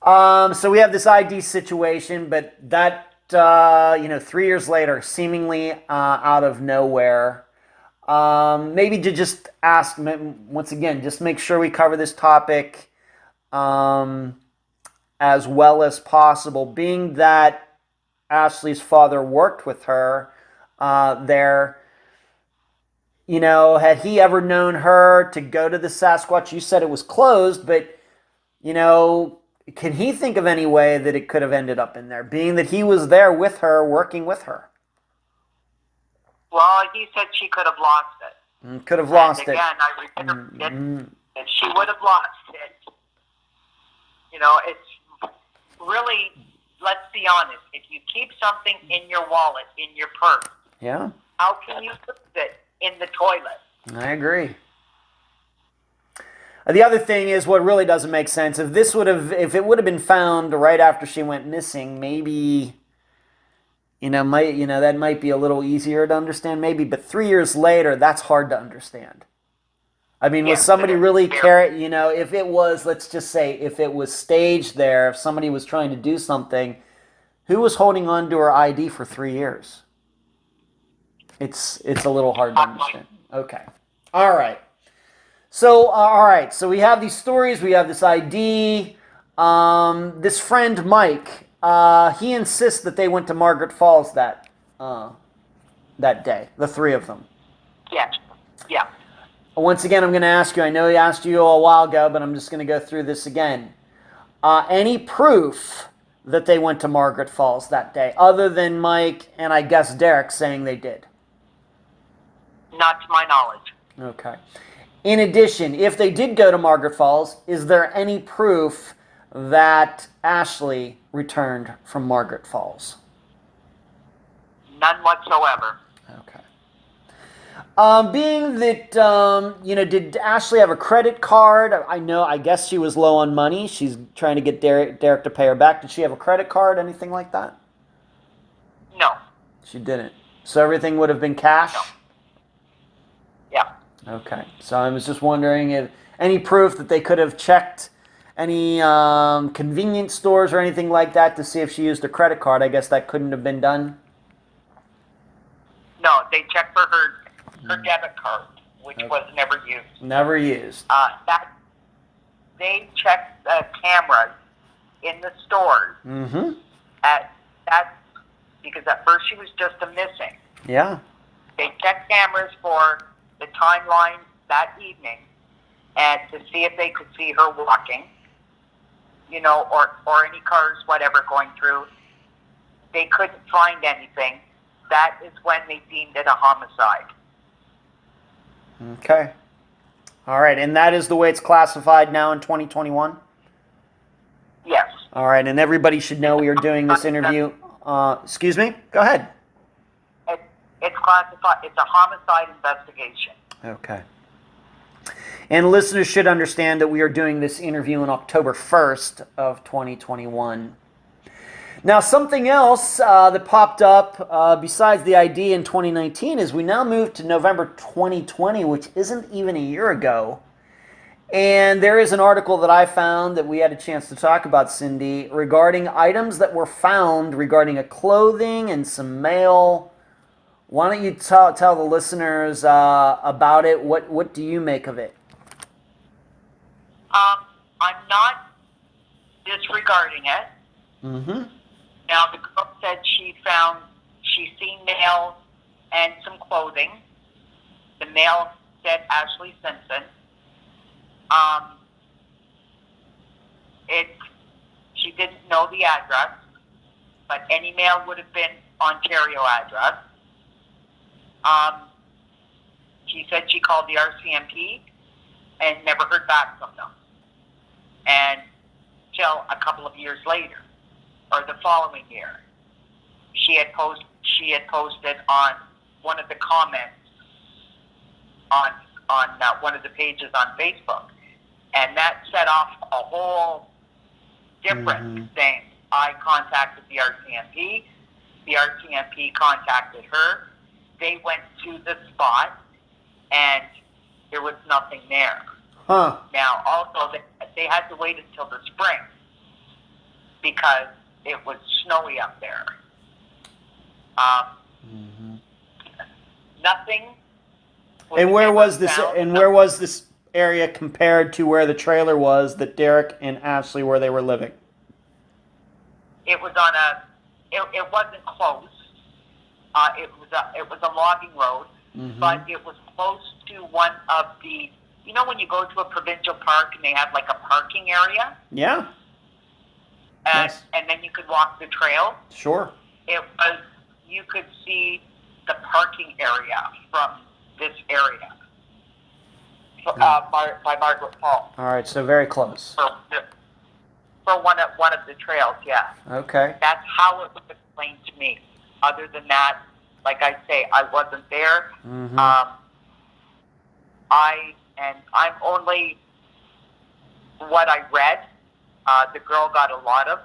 Speaker 1: So we have this ID situation, but that 3 years later, seemingly out of nowhere. Maybe to just ask once again, just make sure we cover this topic as well as possible. Being that Ashley's father worked with her there, had he ever known her to go to the Sasquatch? You said it was closed, but can he think of any way that it could have ended up in there, being that he was there with her, working with her?
Speaker 2: Well, he said she could have lost it.
Speaker 1: Could have lost it.
Speaker 2: Again, I repeat, if she would have lost it, it's really, let's be honest, if you keep something in your wallet, in your purse, how can you put it in the toilet?
Speaker 1: I agree. The other thing is what really doesn't make sense. If it would have been found right after she went missing, maybe, that might be a little easier to understand, maybe. But 3 years later, that's hard to understand. I mean, was somebody really if it was, let's just say, if it was staged there, if somebody was trying to do something, who was holding on to her ID for 3 years? It's a little hard to understand. Okay. All right. So, so we have these stories, we have this ID. This friend, Mike, he insists that they went to Margaret Falls that day, the three of them.
Speaker 2: Yes. Yeah.
Speaker 1: Once again, I'm going to ask you, I know he asked you a while ago, but I'm just going to go through this again. Any proof that they went to Margaret Falls that day, other than Mike and I guess Derek saying they did?
Speaker 2: Not to my knowledge.
Speaker 1: Okay. In addition, if they did go to Margaret Falls, is there any proof that Ashley returned from Margaret Falls?
Speaker 2: None whatsoever.
Speaker 1: Okay. Being that, did Ashley have a credit card? I guess she was low on money. She's trying to get Derek to pay her back. Did she have a credit card, anything like that?
Speaker 2: No.
Speaker 1: She didn't. So everything would have been cash?
Speaker 2: No. Yeah.
Speaker 1: Okay. So I was just wondering if any proof that they could have checked any convenience stores or anything like that to see if she used a credit card. I guess that couldn't have been done?
Speaker 2: No, they checked for her debit card, which was never used.
Speaker 1: Never used.
Speaker 2: They checked the cameras in the stores.
Speaker 1: Mm-hmm.
Speaker 2: Because at first she was just a missing.
Speaker 1: Yeah.
Speaker 2: They checked cameras for the timeline that evening and to see if they could see her walking, or any cars, whatever, going through. They couldn't find anything. That is when they deemed it a homicide.
Speaker 1: Okay. All right, and that is the way it's classified now in 2021?
Speaker 2: Yes.
Speaker 1: All right, and everybody should know we are doing this interview. Excuse me? Go ahead.
Speaker 2: It's classified. It's a homicide investigation.
Speaker 1: Okay. And listeners should understand that we are doing this interview on October 1st of 2021. Now, something else that popped up besides the ID in 2019 is we now moved to November 2020, which isn't even a year ago. And there is an article that I found that we had a chance to talk about, Cindy, regarding items that were found regarding a clothing and some mail. Why don't you tell the listeners about it? What do you make of it?
Speaker 2: I'm not disregarding it.
Speaker 1: Mm-hmm.
Speaker 2: Now, the girl said she's seen mail and some clothing. The mail said Ashley Simpson. She didn't know the address, but any mail would have been Ontario address. She said she called the RCMP and never heard back from them. And till a couple of years later, or the following year, she had posted on one of the comments on one of the pages on Facebook, and that set off a whole different thing. I contacted the RCMP. The RCMP contacted her. They went to the spot, and there was nothing there.
Speaker 1: Huh.
Speaker 2: Now, also, they had to wait until the spring because it was snowy up there. Nothing.
Speaker 1: And where was this? And where was this area compared to where the trailer was that Derek and Ashley where they were living?
Speaker 2: It was on a. It wasn't close. It was a logging road, but it was close to one of the. You know when you go to a provincial park and they have like a parking area?
Speaker 1: Yeah.
Speaker 2: Yes. And then you could walk the trail?
Speaker 1: Sure.
Speaker 2: You could see the parking area from this area. By Margaret Hall.
Speaker 1: All right, so very close.
Speaker 2: For one of the trails, yeah.
Speaker 1: Okay.
Speaker 2: That's how it was explained to me. Other than that, like I say, I wasn't there. I'm only what I read. The girl got a lot of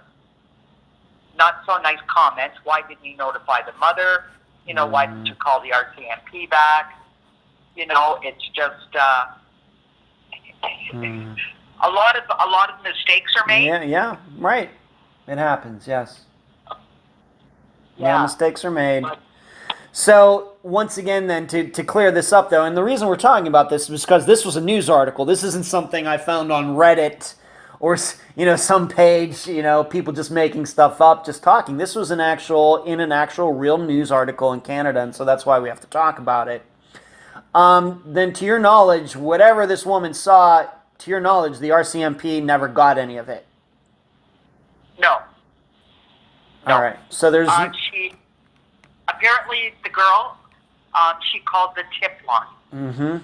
Speaker 2: not so nice comments. Why didn't you notify the mother? You know, why didn't you call the RCMP back? You know, it's just a lot of mistakes are made.
Speaker 1: Yeah, right. It happens, yes. Yeah, mistakes are made. So, once again then, to clear this up though, and the reason we're talking about this is because this was a news article. This isn't something I found on Reddit or, some page, people just making stuff up, just talking. This was in an actual real news article in Canada, and so that's why we have to talk about it. Then to your knowledge, whatever this woman saw, to your knowledge, the RCMP never got any of it.
Speaker 2: No.
Speaker 1: All right. So there's...
Speaker 2: Apparently, the girl, she called the tip line.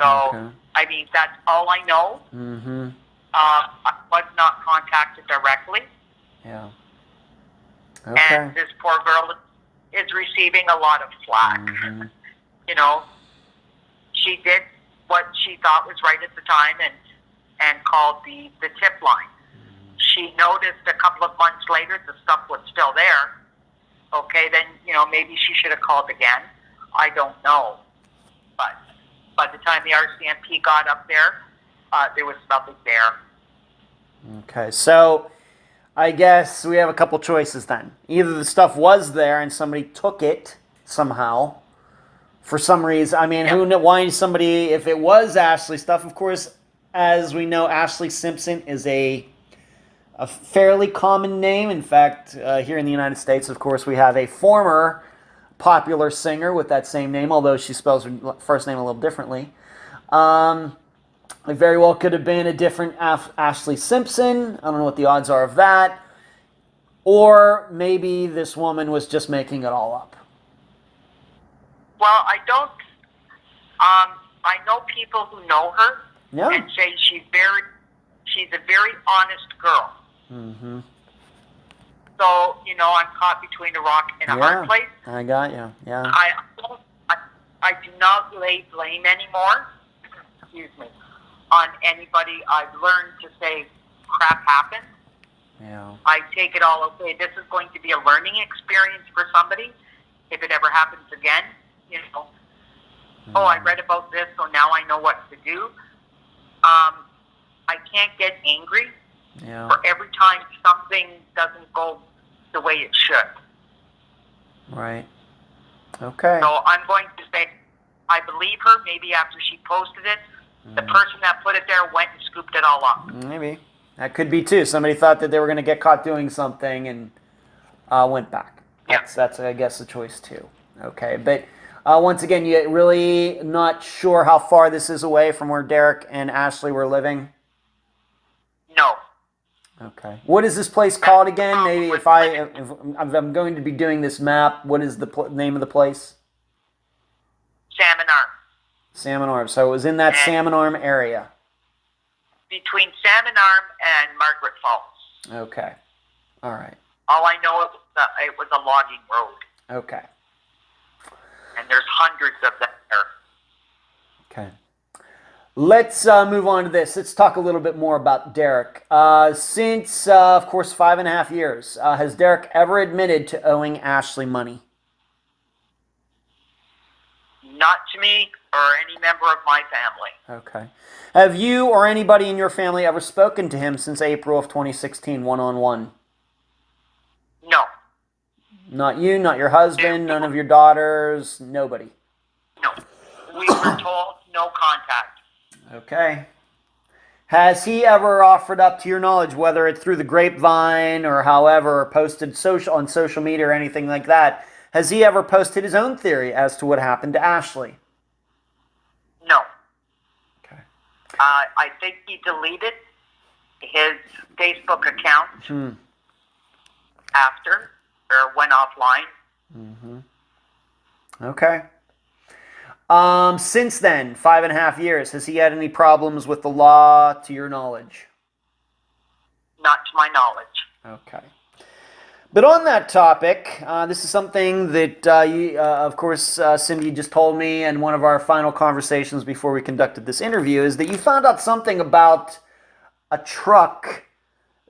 Speaker 2: So, okay. I mean, that's all I know. I was not contacted directly.
Speaker 1: Yeah. Okay.
Speaker 2: And this poor girl is receiving a lot of flack. She did what she thought was right at the time and called the tip line. She noticed a couple of months later the stuff was still there. Okay, then, maybe she should have called again. I don't know. But by the time the RCMP got up there was nothing there.
Speaker 1: Okay, so I guess we have a couple choices then. Either the stuff was there and somebody took it somehow for some reason. I mean, why somebody, if it was Ashley stuff, of course, as we know, Ashley Simpson is a fairly common name. In fact, here in the United States, of course, we have a former popular singer with that same name, although she spells her first name a little differently. It very well could have been a different Ashley Simpson. I don't know what the odds are of that. Or maybe this woman was just making it all up.
Speaker 2: Well, I don't... I know people who know her and say she's a very honest girl. So, I'm caught between a rock and a hard place.
Speaker 1: I got you. Yeah.
Speaker 2: I do not lay blame anymore, on anybody. I've learned to say crap happened.
Speaker 1: Yeah.
Speaker 2: I take it all okay. This is going to be a learning experience for somebody. If it ever happens again, I read about this, so now I know what to do. I can't get angry for every time something doesn't go the way it should.
Speaker 1: Right. Okay.
Speaker 2: So I'm going to say I believe her. Maybe after she posted it, the person that put it there went and scooped it all up.
Speaker 1: Maybe. That could be too. Somebody thought that they were going to get caught doing something and went back. That's I guess, a choice too. Okay. But once again, you're really not sure how far this is away from where Derek and Ashley were living?
Speaker 2: No.
Speaker 1: Okay. What is this place called again? Maybe if I'm going to be doing this map, what is the name of the place?
Speaker 2: Salmon Arm.
Speaker 1: Salmon Arm. So it was in that Salmon Arm area.
Speaker 2: Between Salmon Arm and Margaret Falls.
Speaker 1: Okay. All right.
Speaker 2: All I know is that it was a logging road.
Speaker 1: Okay.
Speaker 2: And there's hundreds of them there.
Speaker 1: Okay. Let's move on to this. Let's talk a little bit more about Derek. Since, of course, 5.5 years, has Derek ever admitted to owing Ashley money?
Speaker 2: Not to me or any member of my family.
Speaker 1: Okay. Have you or anybody in your family ever spoken to him since April of 2016, one-on-one?
Speaker 2: No.
Speaker 1: Not you, not your husband, none of your daughters, nobody?
Speaker 2: No. We were told no contact.
Speaker 1: Okay. Has he ever offered up, to your knowledge, whether it's through the grapevine or however, or posted on social media or anything like that, has he ever posted his own theory as to what happened to Ashley?
Speaker 2: No.
Speaker 1: Okay.
Speaker 2: I think he deleted his Facebook account after, or went offline.
Speaker 1: Mm-hmm. Okay. Since then, 5.5 years, has he had any problems with the law, to your knowledge?
Speaker 2: Not to my knowledge.
Speaker 1: Okay. But on that topic, this is something that, of course, Cindy just told me in one of our final conversations before we conducted this interview, is that you found out something about a truck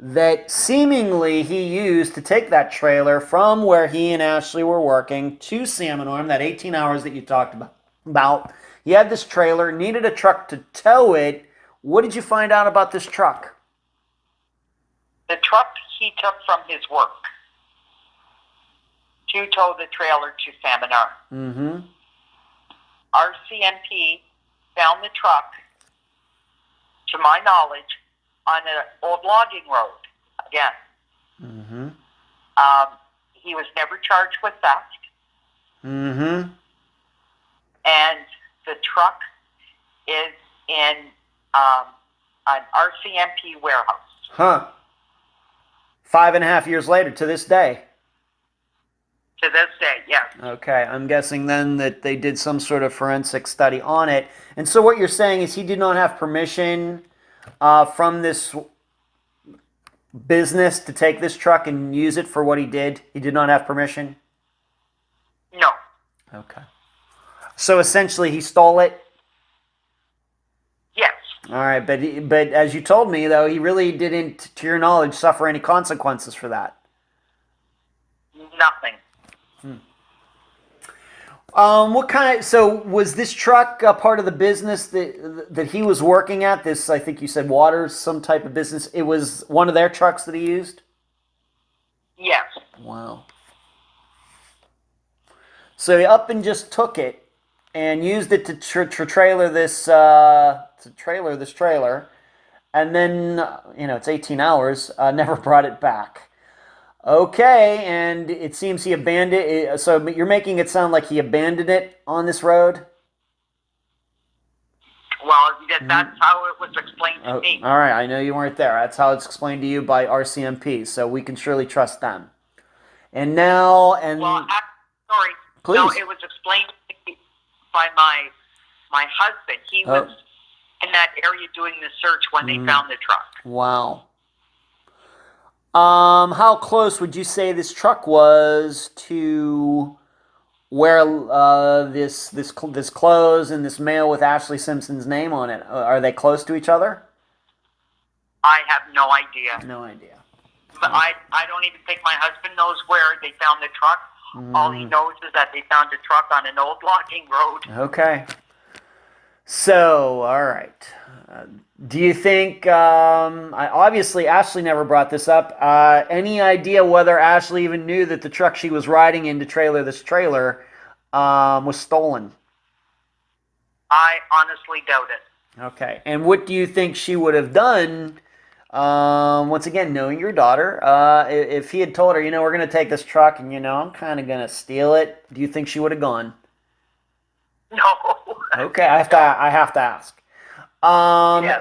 Speaker 1: that seemingly he used to take that trailer from where he and Ashley were working to Salmon Arm, that 18 hours that you talked about. He had this trailer, needed a truck to tow it. What did you find out about this truck?
Speaker 2: The truck he took from his work to tow the trailer to Salmon Arm.
Speaker 1: Mm-hmm.
Speaker 2: RCMP found the truck, to my knowledge, on an old logging road again.
Speaker 1: Mm-hmm.
Speaker 2: He was never charged with theft.
Speaker 1: Mm-hmm.
Speaker 2: And the truck is in an RCMP warehouse.
Speaker 1: Huh. 5.5 years later, to this day.
Speaker 2: To this day, yes.
Speaker 1: Okay, I'm guessing then that they did some sort of forensic study on it. And so what you're saying is he did not have permission from this business to take this truck and use it for what he did? He did not have permission?
Speaker 2: No.
Speaker 1: Okay. So essentially he stole it?
Speaker 2: Yes.
Speaker 1: All right, but as you told me, though, he really didn't, to your knowledge, suffer any consequences for that?
Speaker 2: Nothing.
Speaker 1: So was this truck a part of the business that he was working at? This, I think you said water, some type of business. It was one of their trucks that he used?
Speaker 2: Yes.
Speaker 1: Wow. So he up and just took it and used it to trailer this trailer, and then it's 18 hours. Never brought it back. Okay, and it seems he abandoned it. So you're making it sound like he abandoned it on this road?
Speaker 2: Well, that's how it was explained to me.
Speaker 1: All right, I know you weren't there. That's how it's explained to you by RCMP, so we can surely trust them. And now,
Speaker 2: Well, sorry.
Speaker 1: Please.
Speaker 2: No, it was explained to me by my husband. He was in that area doing the search when they found the truck.
Speaker 1: Wow. How close would you say this truck was to where this clothes and this mail with Ashley Simpson's name on it? Are they close to each other?
Speaker 2: I have no idea.
Speaker 1: No idea.
Speaker 2: But I don't even think my husband knows where they found the truck. All he knows is that they found a truck on an old logging road.
Speaker 1: Okay. So, all right. Do you think, obviously Ashley never brought this up, any idea whether Ashley even knew that the truck she was riding in to trailer this trailer was stolen?
Speaker 2: I honestly doubt it.
Speaker 1: Okay. And what do you think she would have done, once again, knowing your daughter, if he had told her, we're going to take this truck and, I'm kind of going to steal it, do you think she would have gone?
Speaker 2: No.
Speaker 1: Okay, I have to ask.
Speaker 2: Yes,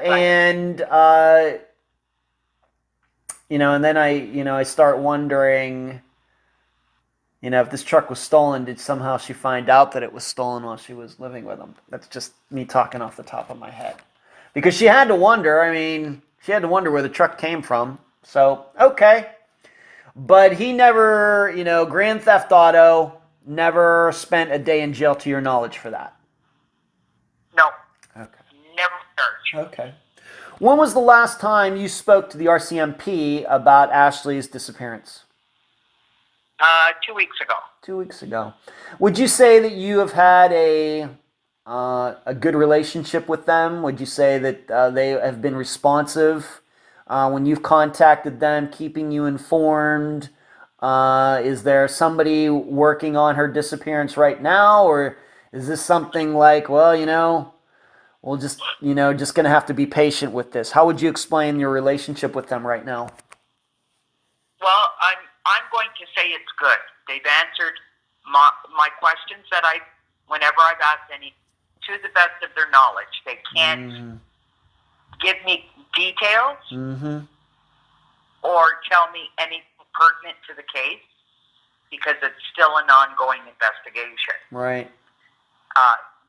Speaker 1: and then I start wondering, if this truck was stolen, did somehow she find out that it was stolen while she was living with him? That's just me talking off the top of my head. Because she had to wonder, she had to wonder where the truck came from. So, okay. But he never, Grand Theft Auto, never spent a day in jail to your knowledge for that.
Speaker 2: No.
Speaker 1: Okay.
Speaker 2: Never charged.
Speaker 1: Okay. When was the last time you spoke to the RCMP about Ashley's disappearance?
Speaker 2: 2 weeks ago.
Speaker 1: 2 weeks ago. Would you say that you have had a good relationship with them? Would you say that they have been responsive when you've contacted them, keeping you informed? Is there somebody working on her disappearance right now, or is this something like, well, we'll just going to have to be patient with this? How would you explain your relationship with them right now?
Speaker 2: Well, I'm going to say it's good. They've answered my questions that whenever I've asked any, to the best of their knowledge. They can't give me details or tell me anything pertinent to the case because it's still an ongoing investigation.
Speaker 1: Right.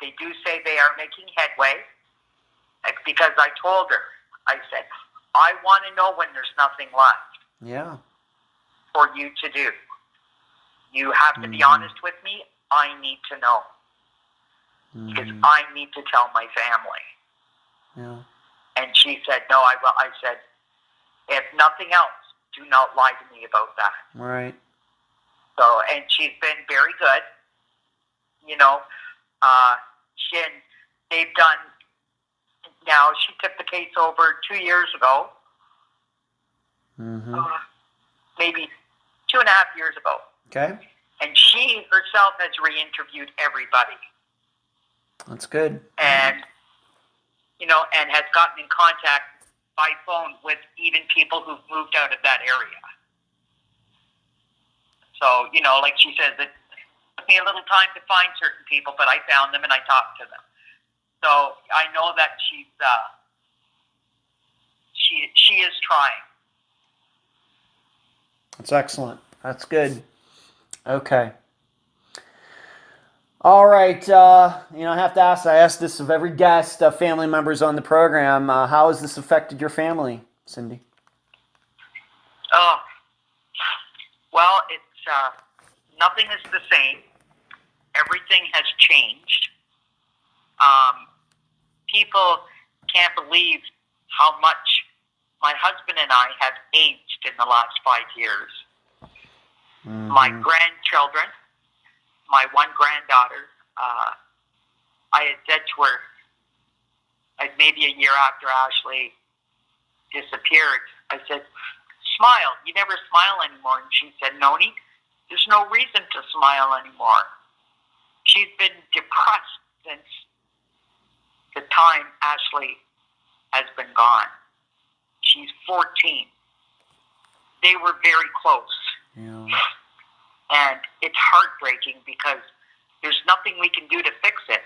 Speaker 2: They do say they are making headway because I told her, I said, I want to know when there's nothing left.
Speaker 1: Yeah.
Speaker 2: For you to do. You have to be honest with me. I need to know. Because I need to tell my family.
Speaker 1: Yeah.
Speaker 2: And she said, no, I will. I said, if nothing else, do not lie to me about that.
Speaker 1: Right.
Speaker 2: So, and she's been very good. They've done, now she took the case over 2 years ago. Maybe 2.5 years ago.
Speaker 1: Okay.
Speaker 2: And she herself has re-interviewed everybody.
Speaker 1: That's good.
Speaker 2: And, and has gotten in contact by phone with even people who've moved out of that area. So, like she says, it took me a little time to find certain people, but I found them and I talked to them. So I know that she is trying.
Speaker 1: That's excellent. That's good. Okay. All right. I have to ask. I ask this of every guest, family members on the program. How has this affected your family, Cindy?
Speaker 2: Oh, well, it's nothing is the same. Everything has changed. People can't believe how much my husband and I have aged in the last 5 years. My grandchildren, my one granddaughter, I had said to her, maybe a year after Ashley disappeared, I said, smile. You never smile anymore. And she said, Noni, there's no reason to smile anymore. She's been depressed since the time Ashley has been gone. She's 14. They were very close.
Speaker 1: Yeah.
Speaker 2: And it's heartbreaking because there's nothing we can do to fix it.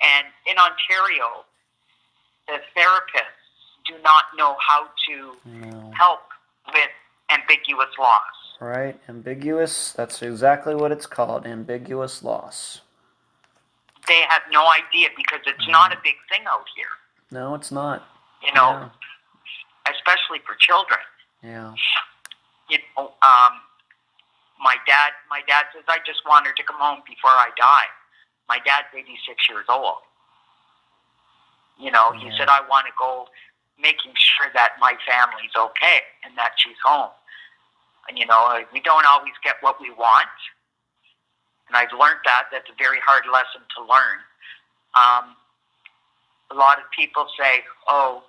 Speaker 2: And in Ontario, the therapists do not know how to help with ambiguous loss.
Speaker 1: Right. Ambiguous. That's exactly what it's called. Ambiguous loss.
Speaker 2: They have no idea because it's not a big thing out here.
Speaker 1: No, it's not.
Speaker 2: Especially for children.
Speaker 1: Yeah.
Speaker 2: My dad says, I just want her to come home before I die. My dad's 86 years old. He said, I want to go making sure that my family's okay and that she's home. And, we don't always get what we want. And I've learned that. That's a very hard lesson to learn. A lot of people say, oh,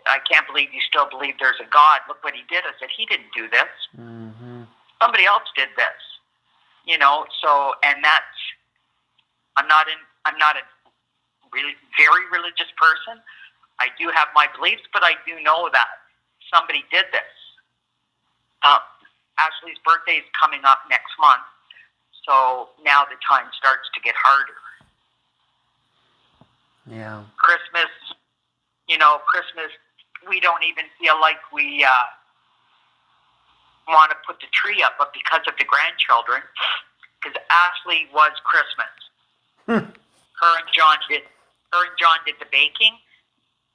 Speaker 2: I can't believe you still believe there's a God. Look what he did. I said, he didn't do this. Somebody else did this. So, and that's, I'm not a really very religious person. I do have my beliefs, but I do know that somebody did this. Ashley's birthday is coming up next month, so now the time starts to get harder.
Speaker 1: Yeah.
Speaker 2: Christmas, we don't even feel like we want to put the tree up, but because of the grandchildren, because Ashley was Christmas. Her and John did the baking.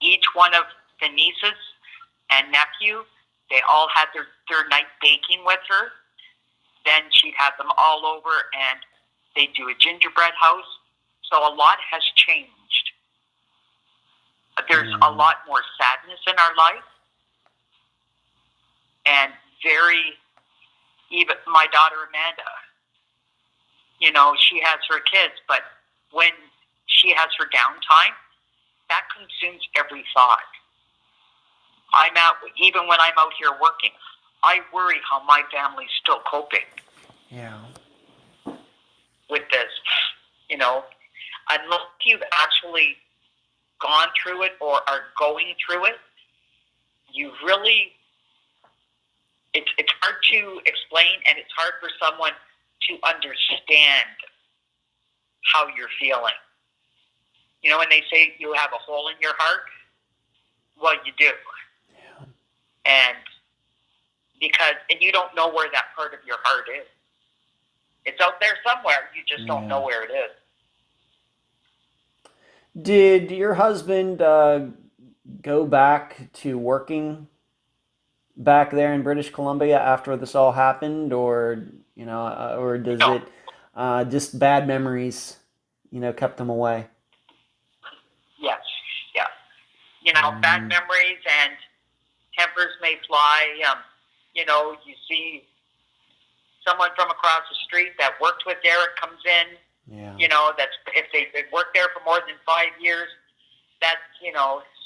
Speaker 2: Each one of the nieces and nephew, they all had their night baking with her. Then she'd have them all over, and they do a gingerbread house. So a lot has changed. There's a lot more sadness in our life, and even my daughter Amanda, she has her kids, but when she has her downtime, that consumes every thought. Even when I'm out here working, I worry how my family's still coping.
Speaker 1: Yeah.
Speaker 2: With this, unless you've actually gone through it or are going through it, it's hard to explain, and it's hard for someone to understand how you're feeling. When they say you have a hole in your heart, well, you do.
Speaker 1: Yeah.
Speaker 2: And you don't know where that part of your heart is. It's out there somewhere. You just don't know where it is.
Speaker 1: Did your husband go back to working back there in British Columbia after this all happened, or does it just bad memories, kept him away?
Speaker 2: Yes, yeah. Bad memories and tempers may fly. You see someone from across the street that worked with Derek comes in. Yeah. That's if they've worked there for more than 5 years. That's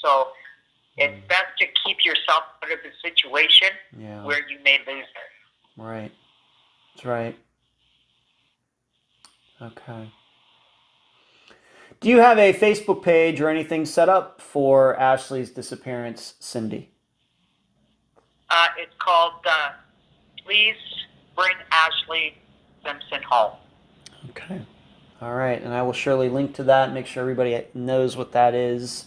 Speaker 2: so it's best to keep yourself out of the situation where you may lose it.
Speaker 1: Right. That's right. Okay. Do you have a Facebook page or anything set up for Ashley's disappearance, Cindy?
Speaker 2: It's called Please Bring Ashley Simpson Home.
Speaker 1: Okay. All right. And I will surely link to that, make sure everybody knows what that is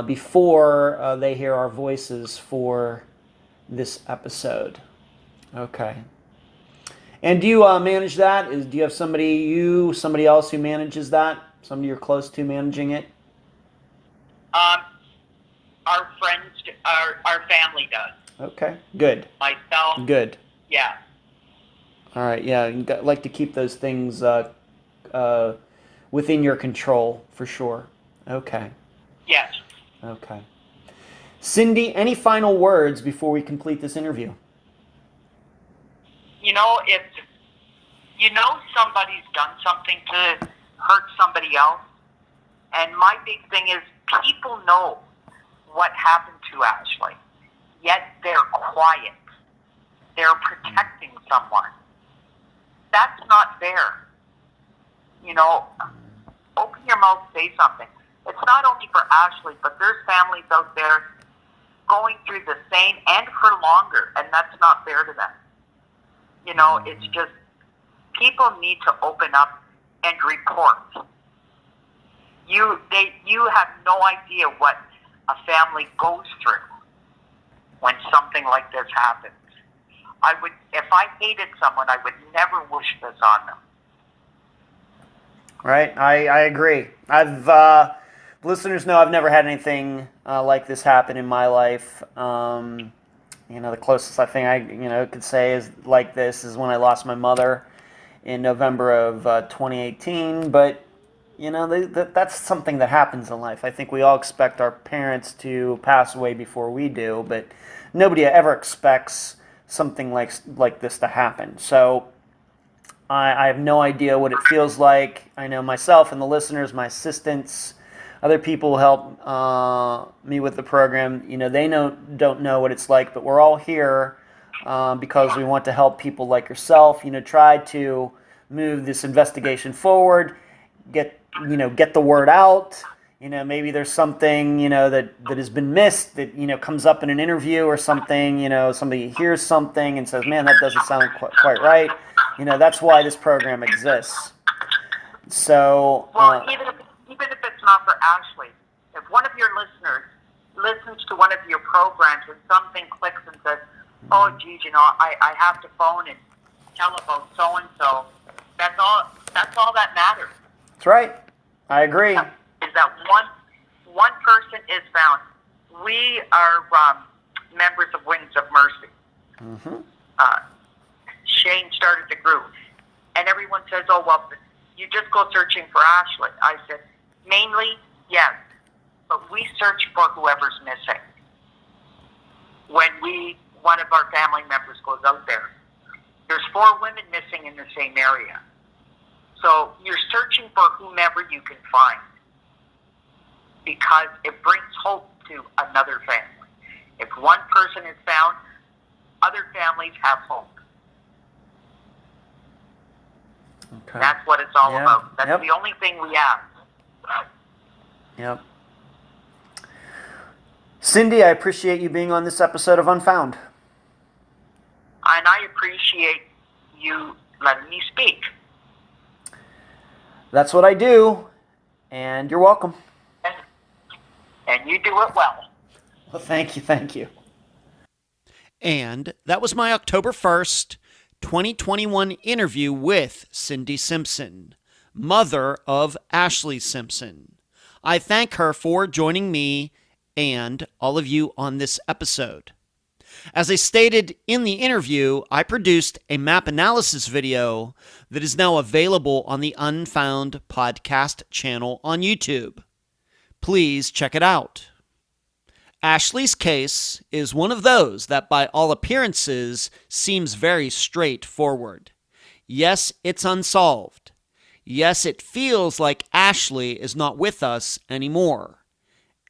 Speaker 1: before they hear our voices for this episode. Okay. And do you manage that? Do you have somebody else who manages that? Somebody you're close to managing it?
Speaker 2: Our friends, our family does.
Speaker 1: Okay, good.
Speaker 2: Myself.
Speaker 1: Good.
Speaker 2: Yeah.
Speaker 1: All right, yeah, you like to keep those things within your control, for sure. Okay.
Speaker 2: Yes.
Speaker 1: Okay. Cindy, any final words before we complete this interview?
Speaker 2: If somebody's done something to hurt somebody else, and my big thing is people know what happened to Ashley, yet they're quiet. They're protecting someone. That's not fair. Open your mouth, say something. It's not only for Ashley, but there's families out there going through the same and for longer, and that's not fair to them. It's just people need to open up and report. You have no idea what a family goes through when something like this happens. If I hated someone, I would never wish this on them.
Speaker 1: Right, I agree. Listeners know I've never had anything like this happen in my life. The closest I think I could say is like this is when I lost my mother in November of 2018. But that's something that happens in life. I think we all expect our parents to pass away before we do, but nobody ever expects something like this to happen. So I have no idea what it feels like. I know myself and the listeners, my assistants, other people who help me with the program, they don't know what it's like, but we're all here because we want to help people like yourself, try to move this investigation forward, get the word out. Maybe there's something, that has been missed that, comes up in an interview or something, somebody hears something and says, man, that doesn't sound quite right. That's why this program exists. So,
Speaker 2: even if it's not for Ashley, if one of your listeners listens to one of your programs and something clicks and says, oh, geez, I have to phone and tell about so-and-so. That's all that matters.
Speaker 1: That's right. I agree.
Speaker 2: Is that one person is found. We are members of Wings of Mercy.
Speaker 1: Mm-hmm.
Speaker 2: Shane started the group, and everyone says, "Oh, well, you just go searching for Ashley." I said, "Mainly, yes, but we search for whoever's missing. When one of our family members goes out there, there's 4 women missing in the same area. So you're searching for whomever you can find, because it brings hope to another family. If one person is found, other families have hope."
Speaker 1: Okay.
Speaker 2: That's what it's all about. That's the only thing we have.
Speaker 1: Yep. Cindy, I appreciate you being on this episode of Unfound.
Speaker 2: And I appreciate you letting me speak.
Speaker 1: That's what I do, and you're welcome.
Speaker 2: And you do it well.
Speaker 1: Well, thank you. And that was my October 1st, 2021 interview with Cindy Simpson, mother of Ashley Simpson. I thank her for joining me and all of you on this episode. As I stated in the interview, I produced a map analysis video that is now available on the Unfound Podcast Channel on YouTube. Please check it out. Ashley's case is one of those that by all appearances seems very straightforward. Yes, it's unsolved. Yes, it feels like Ashley is not with us anymore.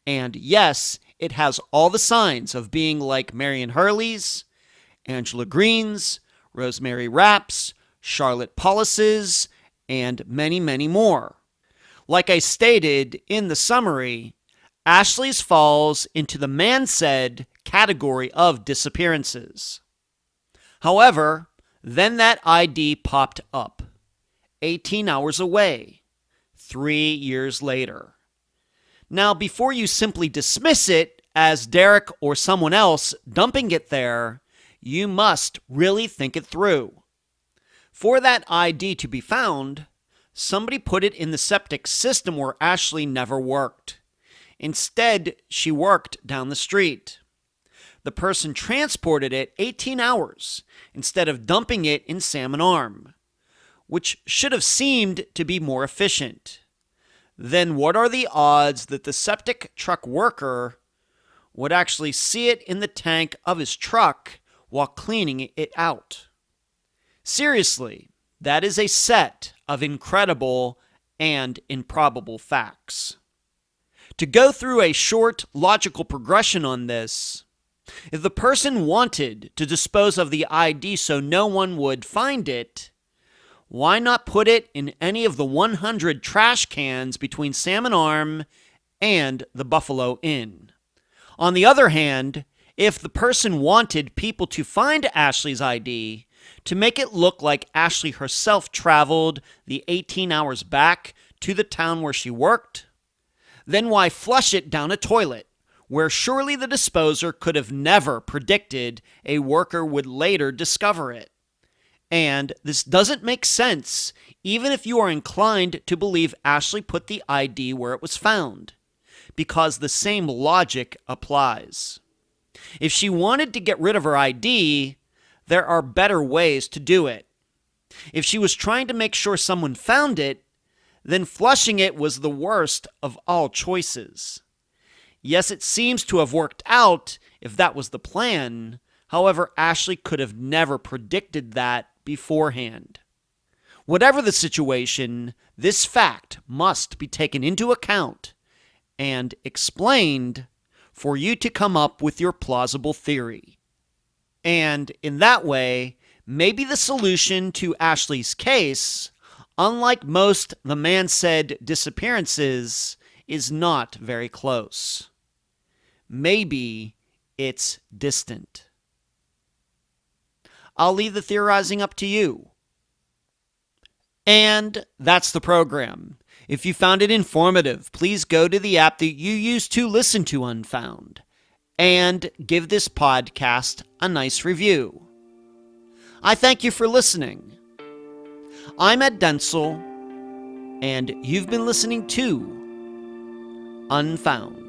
Speaker 1: And yes, it has all the signs of being like Marion Hurley's, Angela Green's, Rosemary Rapp's, Charlotte Paulus's, and many, many more. Like I stated in the summary, Ashley's falls into the man said category of disappearances. However, then that ID popped up, 18 hours away, 3 years later. Now, before you simply dismiss it as Derek or someone else dumping it there, you must really think it through. For that ID to be found, somebody put it in the septic system where Ashley never worked. Instead, she worked down the street. The person transported it 18 hours instead of dumping it in Salmon Arm, which should have seemed to be more efficient. Then what are the odds that the septic truck worker would actually see it in the tank of his truck while cleaning it out? Seriously, that is a set of incredible and improbable facts. To go through a short logical progression on this, if the person wanted to dispose of the ID so no one would find it, why not put it in any of the 100 trash cans between Salmon Arm and the Buffalo Inn? On the other hand, if the person wanted people to find Ashley's ID, to make it look like Ashley herself traveled the 18 hours back to the town where she worked, then why flush it down a toilet, where surely the disposer could have never predicted a worker would later discover it? And this doesn't make sense, even if you are inclined to believe Ashley put the ID where it was found, because the same logic applies. If she wanted to get rid of her ID, there are better ways to do it. If she was trying to make sure someone found it, then flushing it was the worst of all choices. Yes, it seems to have worked out if that was the plan. However, Ashley could have never predicted that beforehand. Whatever the situation, this fact must be taken into account and explained for you to come up with your plausible theory. And in that way, maybe the solution to Ashley's case, unlike most the man said disappearances, is not very close. Maybe it's distant. I'll leave the theorizing up to you. And that's the program. If you found it informative, please go to the app that you use to listen to Unfound and give this podcast a nice review. I thank you for listening. I'm Ed Densel, and you've been listening to Unfound.